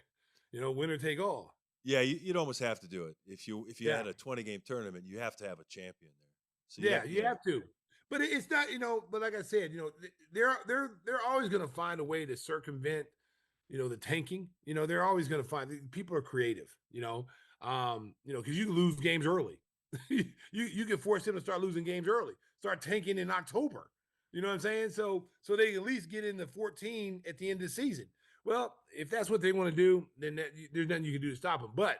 Winner take all. Yeah, you'd almost have to do it. If you had a 20-game tournament, you have to have a champion there. So you have to. But it's not, but like I said, they're always going to find a way to circumvent the tanking. They're always going to find, people are creative, because you can lose games early. you can force them to start losing games early, start tanking in October. You know what I'm saying? So they at least get in the 14 at the end of the season. Well, if that's what they want to do, then there's nothing you can do to stop them. But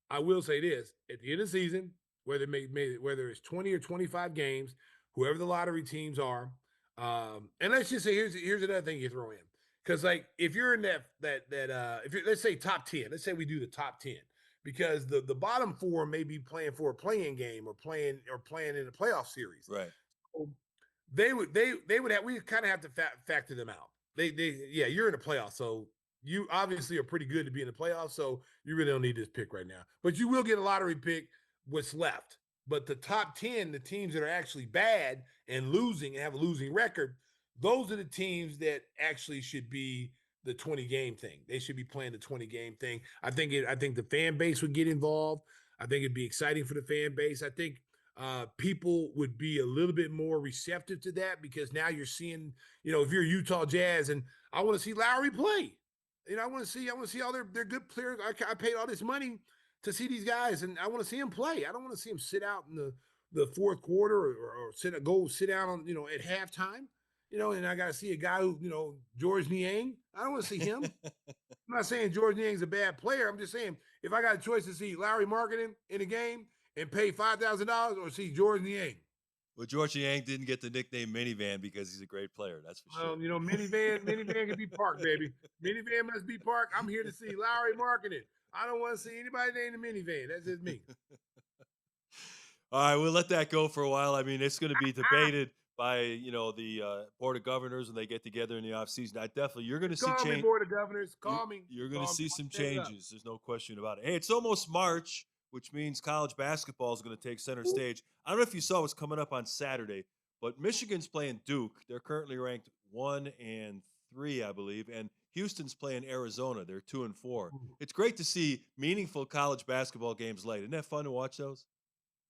I will say this: at the end of the season, whether it's 20 or 25 games, whoever the lottery teams are, and let's just say here's another thing you throw in. Because like if you're in if you're, let's say top 10, let's say we do the top 10, because the bottom 4 may be playing for a playing game or playing in a playoff series. Right. So we kind of have to factor them out. You're in the playoffs, so you obviously are pretty good to be in the playoffs. So you really don't need this pick right now, but you will get a lottery pick what's left. But the top 10, the teams that are actually bad and losing and have a losing record, those are the teams that actually should be the 20 game thing. They should be playing the 20 game thing. I think the fan base would get involved. I think it'd be exciting for the fan base. I think people would be a little bit more receptive to that because now you're seeing, if you're Utah Jazz and I want to see Lowry play. I want to see all their good players. I paid all this money to see these guys, and I want to see them play. I don't want to see them sit out in the fourth quarter or sit down on at halftime. And I got to see a guy who George Niang. I don't want to see him. I'm not saying George Niang's a bad player. I'm just saying if I got a choice to see Larry Marketing in a game and pay $5,000 or see George Niang. Well, George Yang didn't get the nickname Minivan because he's a great player. That's for sure. Minivan can be parked, baby. Minivan must be parked. I'm here to see Larry Marketing. I don't want to see anybody named the minivan. That's just me. All right, we'll let that go for a while. I mean, it's going to be debated by the board of governors when they get together in the offseason. You're going to see change. Call me, board of governors. Call me. You're going to see some changes. There's no question about it. Hey, it's almost March, which means college basketball is going to take center stage. I don't know if you saw what's coming up on Saturday, but Michigan's playing Duke. They're currently ranked 1 and 3, I believe, and Houston's playing Arizona. They're 2 and 4. It's great to see meaningful college basketball games late. Isn't that fun to watch those?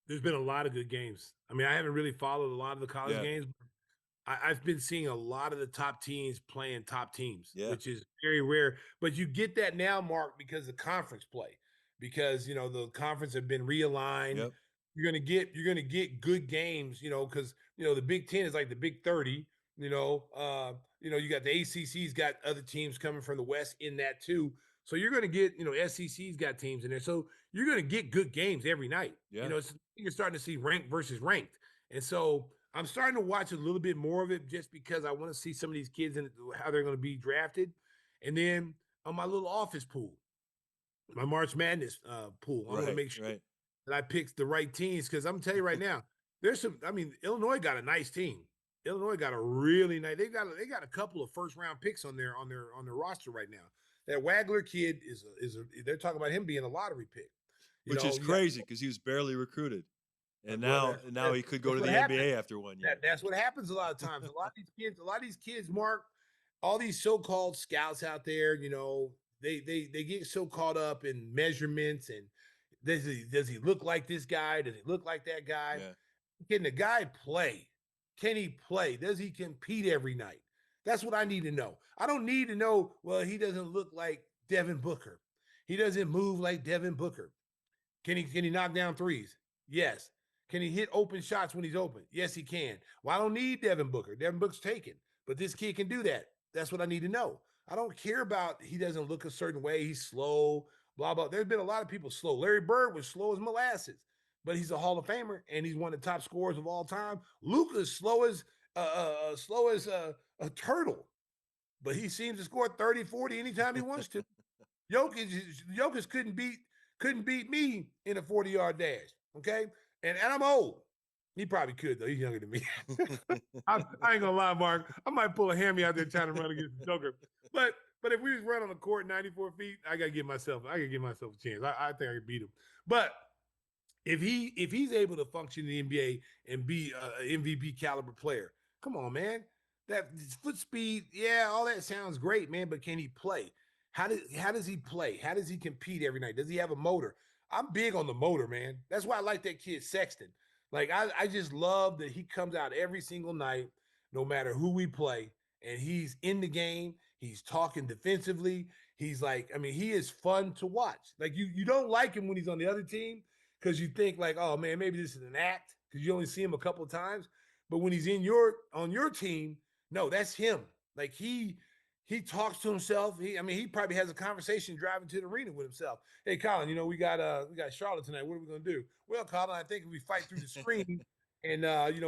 There's been a lot of good games. I mean, I haven't really followed a lot of the college games. But I've been seeing a lot of the top teams playing top teams, which is very rare. But you get that now, Mark, because of conference play. Because the conference have been realigned. Yep. You're gonna get good games, because the Big Ten is like the Big 30. You got the ACC's got other teams coming from the West in that too. So you're going to get, SEC's got teams in there. So you're going to get good games every night. Yeah. You're starting to see ranked versus ranked. And so I'm starting to watch a little bit more of it just because I want to see some of these kids and how they're going to be drafted. And then on my little office pool, my March Madness pool, I want to make sure that I pick the right teams because I'm going to tell you right now, Illinois got a nice team. Illinois got a really nice. They got a couple of first round picks on their roster right now. That Wagler kid is they're talking about him being a lottery pick, which is crazy because he was barely recruited, and now he could go to the NBA after 1 year. That's what happens a lot of times. A lot of these kids, Mark, all these so-called scouts out there, they get so caught up in measurements and does he look like this guy? Does he look like that guy? Yeah. Can the guy play? Can he play? Does he compete every night? That's what I need to know. I don't need to know, well, he doesn't look like Devin Booker. He doesn't move like Devin Booker. Can he knock down threes? Yes. Can he hit open shots when he's open? Yes, he can. Well, I don't need Devin Booker. Devin Booker's taken, but this kid can do that. That's what I need to know. I don't care about he doesn't look a certain way. He's slow, blah, blah. There's been a lot of people slow. Larry Bird was slow as molasses, but he's a Hall of Famer, and he's one of the top scorers of all time. Luka's slow as a turtle, but he seems to score 30, 40 anytime he wants to. Jokic couldn't beat me in a 40-yard dash, okay? And I'm old. He probably could, though. He's younger than me. I ain't gonna lie, Mark. I might pull a hammy out there trying to run against the Joker. But if we just run on the court 94 feet, I gotta give myself a chance. I think I can beat him. But if he's able to function in the NBA and be an MVP caliber player, come on, man. That foot speed, all that sounds great, man. But can he play? How does he play? How does he compete every night? Does he have a motor? I'm big on the motor, man. That's why I like that kid Sexton. Like I just love that he comes out every single night, no matter who we play, and he's in the game. He's talking defensively. He's like, he is fun to watch. Like you don't like him when he's on the other team because you think like, oh man, maybe this is an act because you only see him a couple of times. But when he's on your team, no, that's him. Like he talks to himself. He probably has a conversation driving to the arena with himself. Hey, Colin, we got Charlotte tonight. What are we gonna do? Well, Colin, I think if we fight through the screen and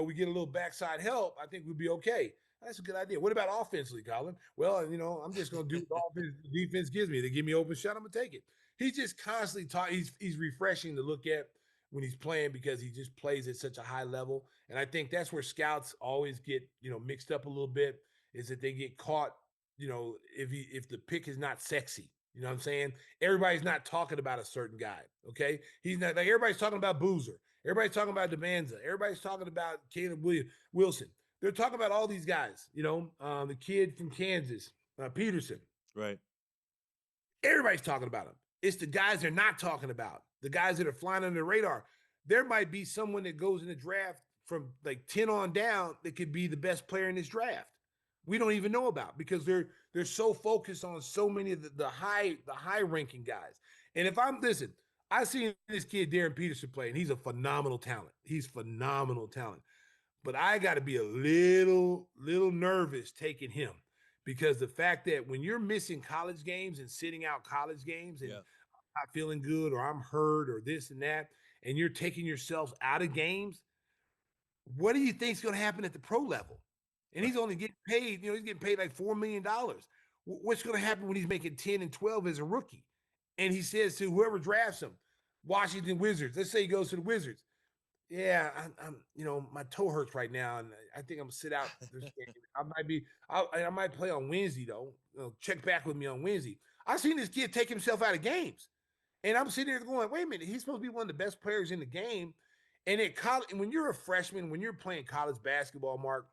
we get a little backside help, I think we'll be okay. That's a good idea. What about offensively, Colin? Well, I'm just gonna do what the defense gives me. They give me open shot, I'm gonna take it. He's just constantly he's refreshing to look at when he's playing because he just plays at such a high level. And I think that's where scouts always get, mixed up a little bit, is that they get caught, if the pick is not sexy. You know what I'm saying? Everybody's not talking about a certain guy. Okay. He's not like everybody's talking about Boozer. Everybody's talking about Demanza. Everybody's talking about Caleb Wilson. They're talking about all these guys, the kid from Kansas, Peterson. Right. Everybody's talking about them. It's the guys they're not talking about, the guys that are flying under the radar. There might be someone that goes in the draft from like 10 on down that could be the best player in this draft. We don't even know about because they're so focused on so many of the high ranking guys. And if I'm I seen this kid Darren Peterson play, and he's a phenomenal talent. He's phenomenal talent. But I got to be a little nervous taking him because the fact that when you're missing college games and sitting out college games and not feeling good or I'm hurt or this and that, and you're taking yourself out of games, what do you think is going to happen at the pro level? And he's only getting paid, he's getting paid like $4 million. What's going to happen when he's making 10 and 12 as a rookie? And he says to whoever drafts him, Washington Wizards, let's say he goes to the Wizards. Yeah, I'm my toe hurts right now, and I think I'm gonna sit out this game. I might play on Wednesday though. Check back with me on Wednesday. I've seen this kid take himself out of games, and I'm sitting there going, wait a minute, he's supposed to be one of the best players in the game. And at college, when you're a freshman, when you're playing college basketball, Mark,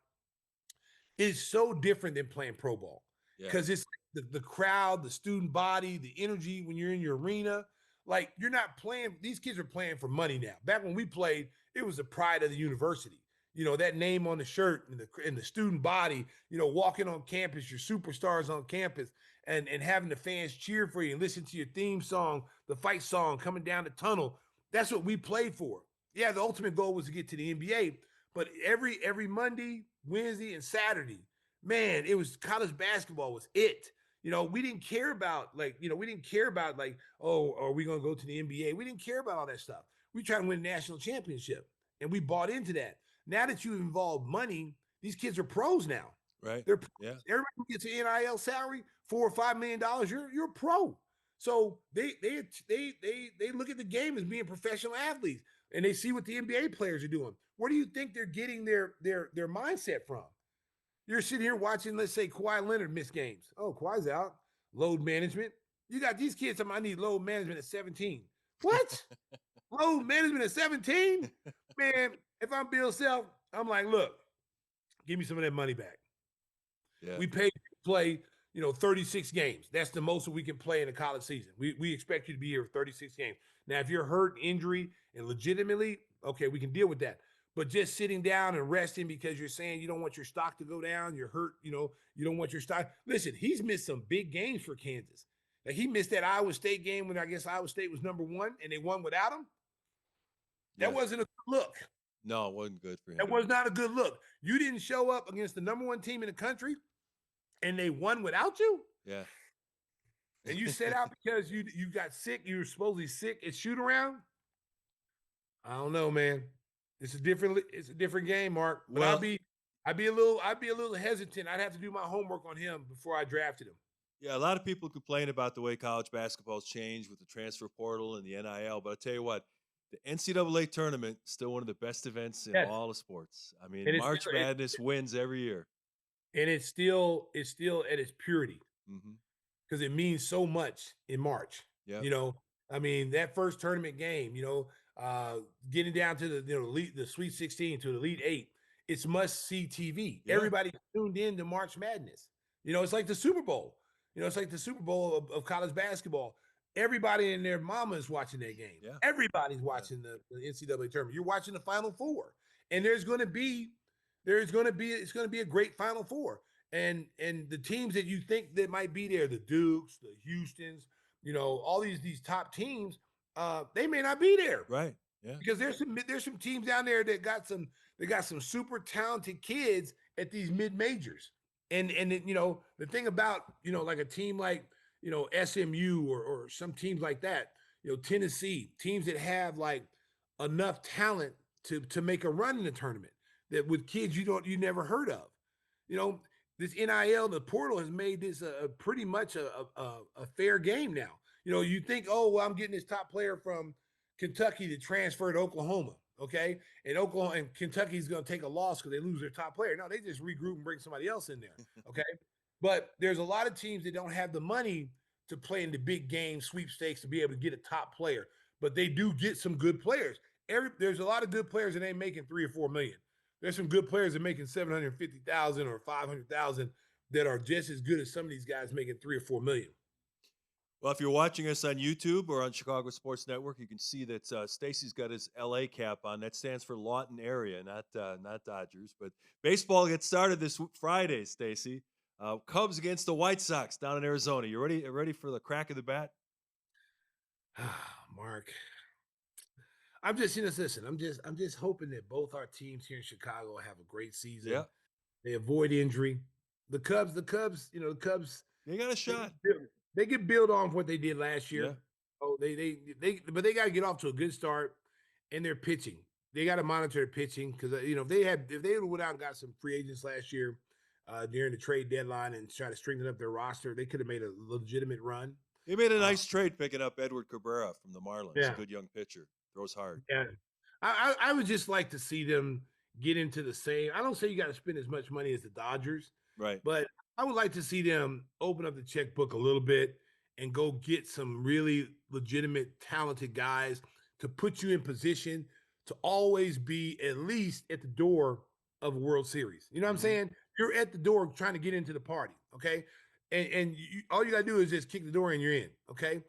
it's so different than playing pro ball because it's the crowd, the student body, the energy when you're in your arena. Like you're not playing, these kids are playing for money now. Back when we played, it was the pride of the university. That name on the shirt and the student body, walking on campus, your superstars on campus and having the fans cheer for you and listen to your theme song, the fight song coming down the tunnel. That's what we played for. Yeah, the ultimate goal was to get to the NBA, but every Monday, Wednesday, and Saturday, man, it was college basketball was it. We didn't care about oh, are we going to go to the NBA? We didn't care about all that stuff. We tried to win a national championship, and we bought into that. Now that you've involved money, these kids are pros now. Right. They're everybody who gets an NIL salary, $4 or $5 million. You're a pro. So they look at the game as being professional athletes, and they see what the NBA players are doing. Where do you think they're getting their mindset from? You're sitting here watching, let's say, Kawhi Leonard miss games. Oh, Kawhi's out. Load management. You got these kids saying, I need load management at 17. What? Load management at 17? Man, if I'm Bill Self, I'm like, look, give me some of that money back. Yeah. We paid you to play, 36 games. That's the most we can play in a college season. We expect you to be here for 36 games. Now, if you're hurt, injury, and legitimately, okay, we can deal with that. But just sitting down and resting because you're saying you don't want your stock to go down, you're hurt, you don't want your stock. Listen, he's missed some big games for Kansas. Like he missed that Iowa State game when I guess Iowa State was number 1 and they won without him. That wasn't a good look. No, it wasn't good for him. That was not a good look. You didn't show up against the number 1 team in the country and they won without you? Yeah. And you sat out because you got sick, you were supposedly sick at shoot around? I don't know, man. It's a different game, Mark. But well, I'd be a little hesitant. I'd have to do my homework on him before I drafted him. Yeah, a lot of people complain about the way college basketball's changed with the transfer portal and the NIL, but I tell you what, the NCAA tournament is still one of the best events in all of sports. I mean, March Madness wins every year. And it's still at its purity. Because it means so much in March. Yeah. I mean, that first tournament game, getting down to the Sweet 16 to the Elite 8, it's must-see TV. Yeah. Everybody tuned in to March Madness. It's like the Super Bowl. It's like the Super Bowl of college basketball. Everybody and their mama is watching that game. Yeah. Everybody's watching the NCAA tournament. You're watching the Final Four, and it's going to be a great Final Four. And the teams that you think that might be there, the Dukes, the Houstons, all these top teams, they may not be there. Right. Yeah. Because there's some teams down there that got some super talented kids at these mid majors. And the thing about, like a team like, SMU or some teams like that, Tennessee, teams that have like enough talent to make a run in the tournament that with kids you never heard of. This NIL, the portal has made this a pretty much a fair game now. You think, oh, well, I'm getting this top player from Kentucky to transfer to Oklahoma, okay? And Kentucky's going to take a loss because they lose their top player. No, they just regroup and bring somebody else in there, okay? But there's a lot of teams that don't have the money to play in the big game sweepstakes to be able to get a top player, but they do get some good players. There's a lot of good players that ain't making 3 or 4 million. There's some good players that making 750,000 or 500,000 that are just as good as some of these guys making 3 or 4 million. Well, if you're watching us on YouTube or on Chicago Sports Network, you can see that Stacy's got his LA cap on. That stands for Lawton area, not Dodgers. But baseball gets started this Friday, Stacy. Cubs against the White Sox down in Arizona. You ready for the crack of the bat? Mark, I'm just listen. I'm just hoping that both our teams here in Chicago have a great season. Yeah, They avoid injury. The Cubs, the Cubs. they got a shot. They can build on what they did last year. Yeah. Oh, but they got to get off to a good start, and their pitching. They got to monitor their pitching because if they went out and got some free agents last year during the trade deadline and try to strengthen up their roster, they could have made a legitimate run. They made a nice trade picking up Edward Cabrera from the Marlins. Yeah. Good young pitcher, throws hard. Yeah, I would just like to see them get into the same. I don't say you got to spend as much money as the Dodgers, Right. but I would like to see them open up the checkbook a little bit and go get some really legitimate, talented guys to put you in position to always be at least at the door of a World Series. You know what I'm saying? You're at the door trying to get into the party, okay? And all you got to do is just kick the door and you're in, okay?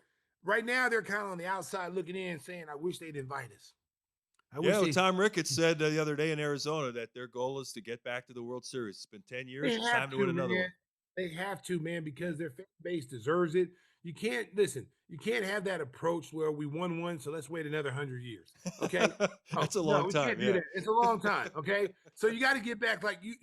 Right now, they're kind of on the outside looking in saying, I wish they'd invite us. Tom Ricketts said the other day in Arizona that their goal is to get back to the World Series. It's been 10 years. It's time to win another one. They have to, man, because their fan base deserves it. You can't have that approach where we won one, so let's wait another 100 years. Okay, That's a long time. Yeah, it's a long time. Okay, so you got to get back. Like you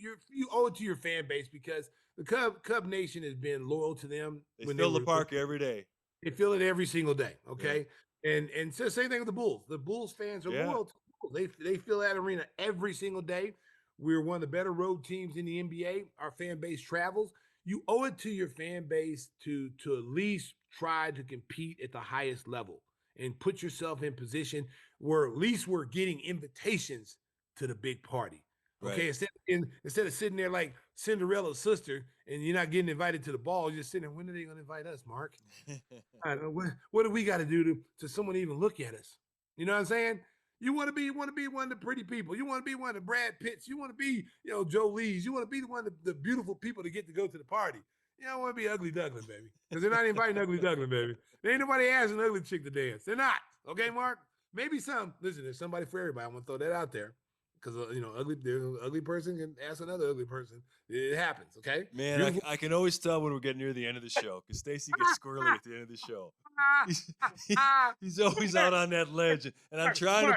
owe it to your fan base because the Cub Nation has been loyal to them. They fill the park every day. They feel it every single day. Okay, and so same thing with the Bulls. The Bulls fans are loyal to the Bulls. They fill that arena every single day. We're one of the better road teams in the NBA. Our fan base travels. You owe it to your fan base to at least try to compete at the highest level and put yourself in position where at least we're getting invitations to the big party. Okay, right. Instead of sitting there like Cinderella's sister and you're not getting invited to the ball, you're just sitting there, when are they going to invite us, Mark? I don't know, what do we got to do to someone even look at us? You know what I'm saying? You want to be one of the pretty people. You want to be one of the Brad Pitts. You want to be, Joe Lees. You want to be one of the beautiful people to get to go to the party. You don't want to be ugly duckling, baby. Because they're not inviting ugly duckling, baby. There ain't nobody asking an ugly chick to dance. They're not. Okay, Mark? Maybe some. Listen, there's somebody for everybody. I'm going to throw that out there. Because, there's an ugly person can ask another ugly person. It happens, okay? Man, I can always tell when we're getting near the end of the show because Stacy gets squirrely at the end of the show. He's always out on that ledge, and I'm trying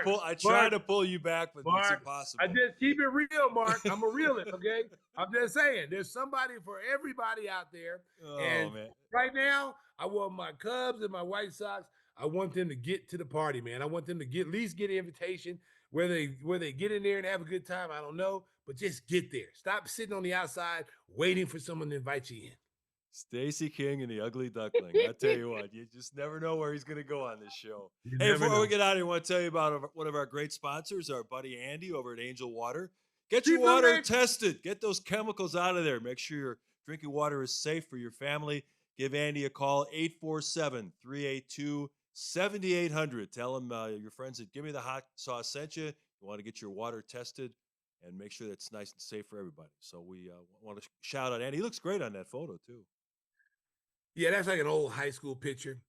to pull you back, but Mark, it's impossible. I just keep it real, Mark. I'm a realist, okay? I'm just saying, there's somebody for everybody out there. Man. Right now, I want my Cubs and my White Sox. I want them to get to the party, man. I want them to at least get an invitation. Where they get in there and have a good time, I don't know, but just get there. Stop sitting on the outside waiting for someone to invite you in. Stacey King and the Ugly Duckling. I tell you what, you just never know where he's going to go on this show. Hey, before we get out of here, I want to tell you about one of our great sponsors, our buddy Andy over at Angel Water. Get your water tested. Get those chemicals out of there. Make sure your drinking water is safe for your family. Give Andy a call, 847-382-7800. Tell him your friends at Gimme the Hot Sauce sent you. You want to get your water tested and make sure that's nice and safe for everybody. So we want to shout out Andy. He looks great on that photo, too. Yeah, that's like an old high school picture.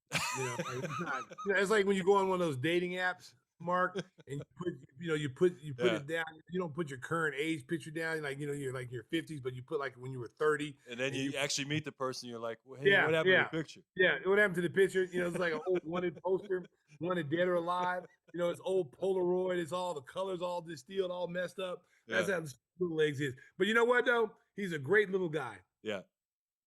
It's like when you go on one of those dating apps, Mark, and you put it down. You don't put your current age picture down, like you're like your 50s, but you put like when you were 30. And then you actually meet the person. You're like, well, hey, what happened to the picture? Yeah, what happened to the picture? It's like an old wanted poster, wanted dead or alive. It's old Polaroid. It's all the colors all distilled, all messed up. That's how Little Legs is. But you know what though? He's a great little guy. Yeah.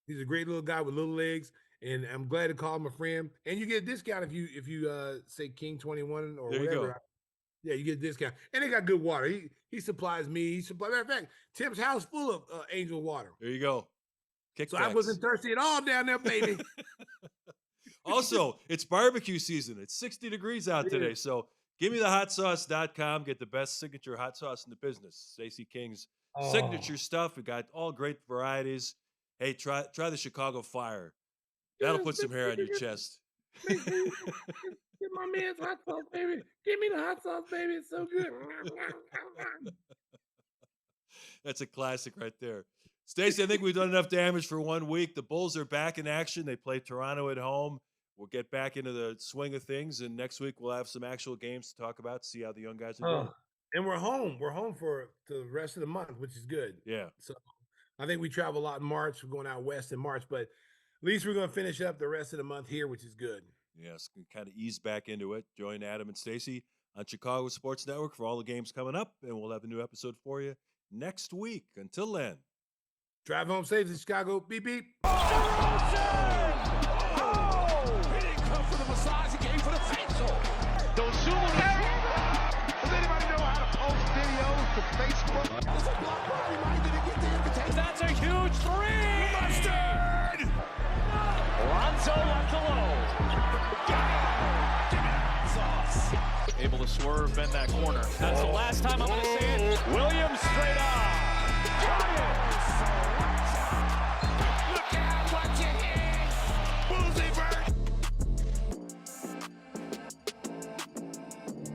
He's a great little guy with little legs, and I'm glad to call him a friend. And you get a discount if you say King 21 or there whatever. You go. Yeah, you get a discount. And they got good water. He supplies me. Matter of fact, Tim's house full of Angel water. There you go. So I wasn't thirsty at all down there, baby. Also, it's barbecue season. It's 60 degrees out today. So GimmeTheHotSauce.com. Get the best signature hot sauce in the business. Stacey King's signature stuff. We got all great varieties. Hey, try the Chicago Fire. That'll put some hair on your chest. Get my man's hot sauce, baby. Give me the hot sauce, baby. It's so good. That's a classic right there. Stacey, I think we've done enough damage for 1 week. The Bulls are back in action. They play Toronto at home. We'll get back into the swing of things, and next week we'll have some actual games to talk about, see how the young guys are doing. And we're home. We're home for the rest of the month, which is good. Yeah. So I think we travel a lot in March. We're going out west in March, but at least we're going to finish up the rest of the month here, which is good. Yes, can kind of ease back into it. Join Adam and Stacy on Chicago Sports Network for all the games coming up, and we'll have a new episode for you next week. Until then. Drive home safe in Chicago. Beep, beep. He didn't come for the massage, he came for the facial. Does anybody know how to post videos to Facebook? It's a block party, right? Did he get the invitation? That's a huge three! Mustard! Lonzo left alone. Give me that sauce. Able to swerve, bend that corner. That's the last time I'm going to say it. Williams straight on.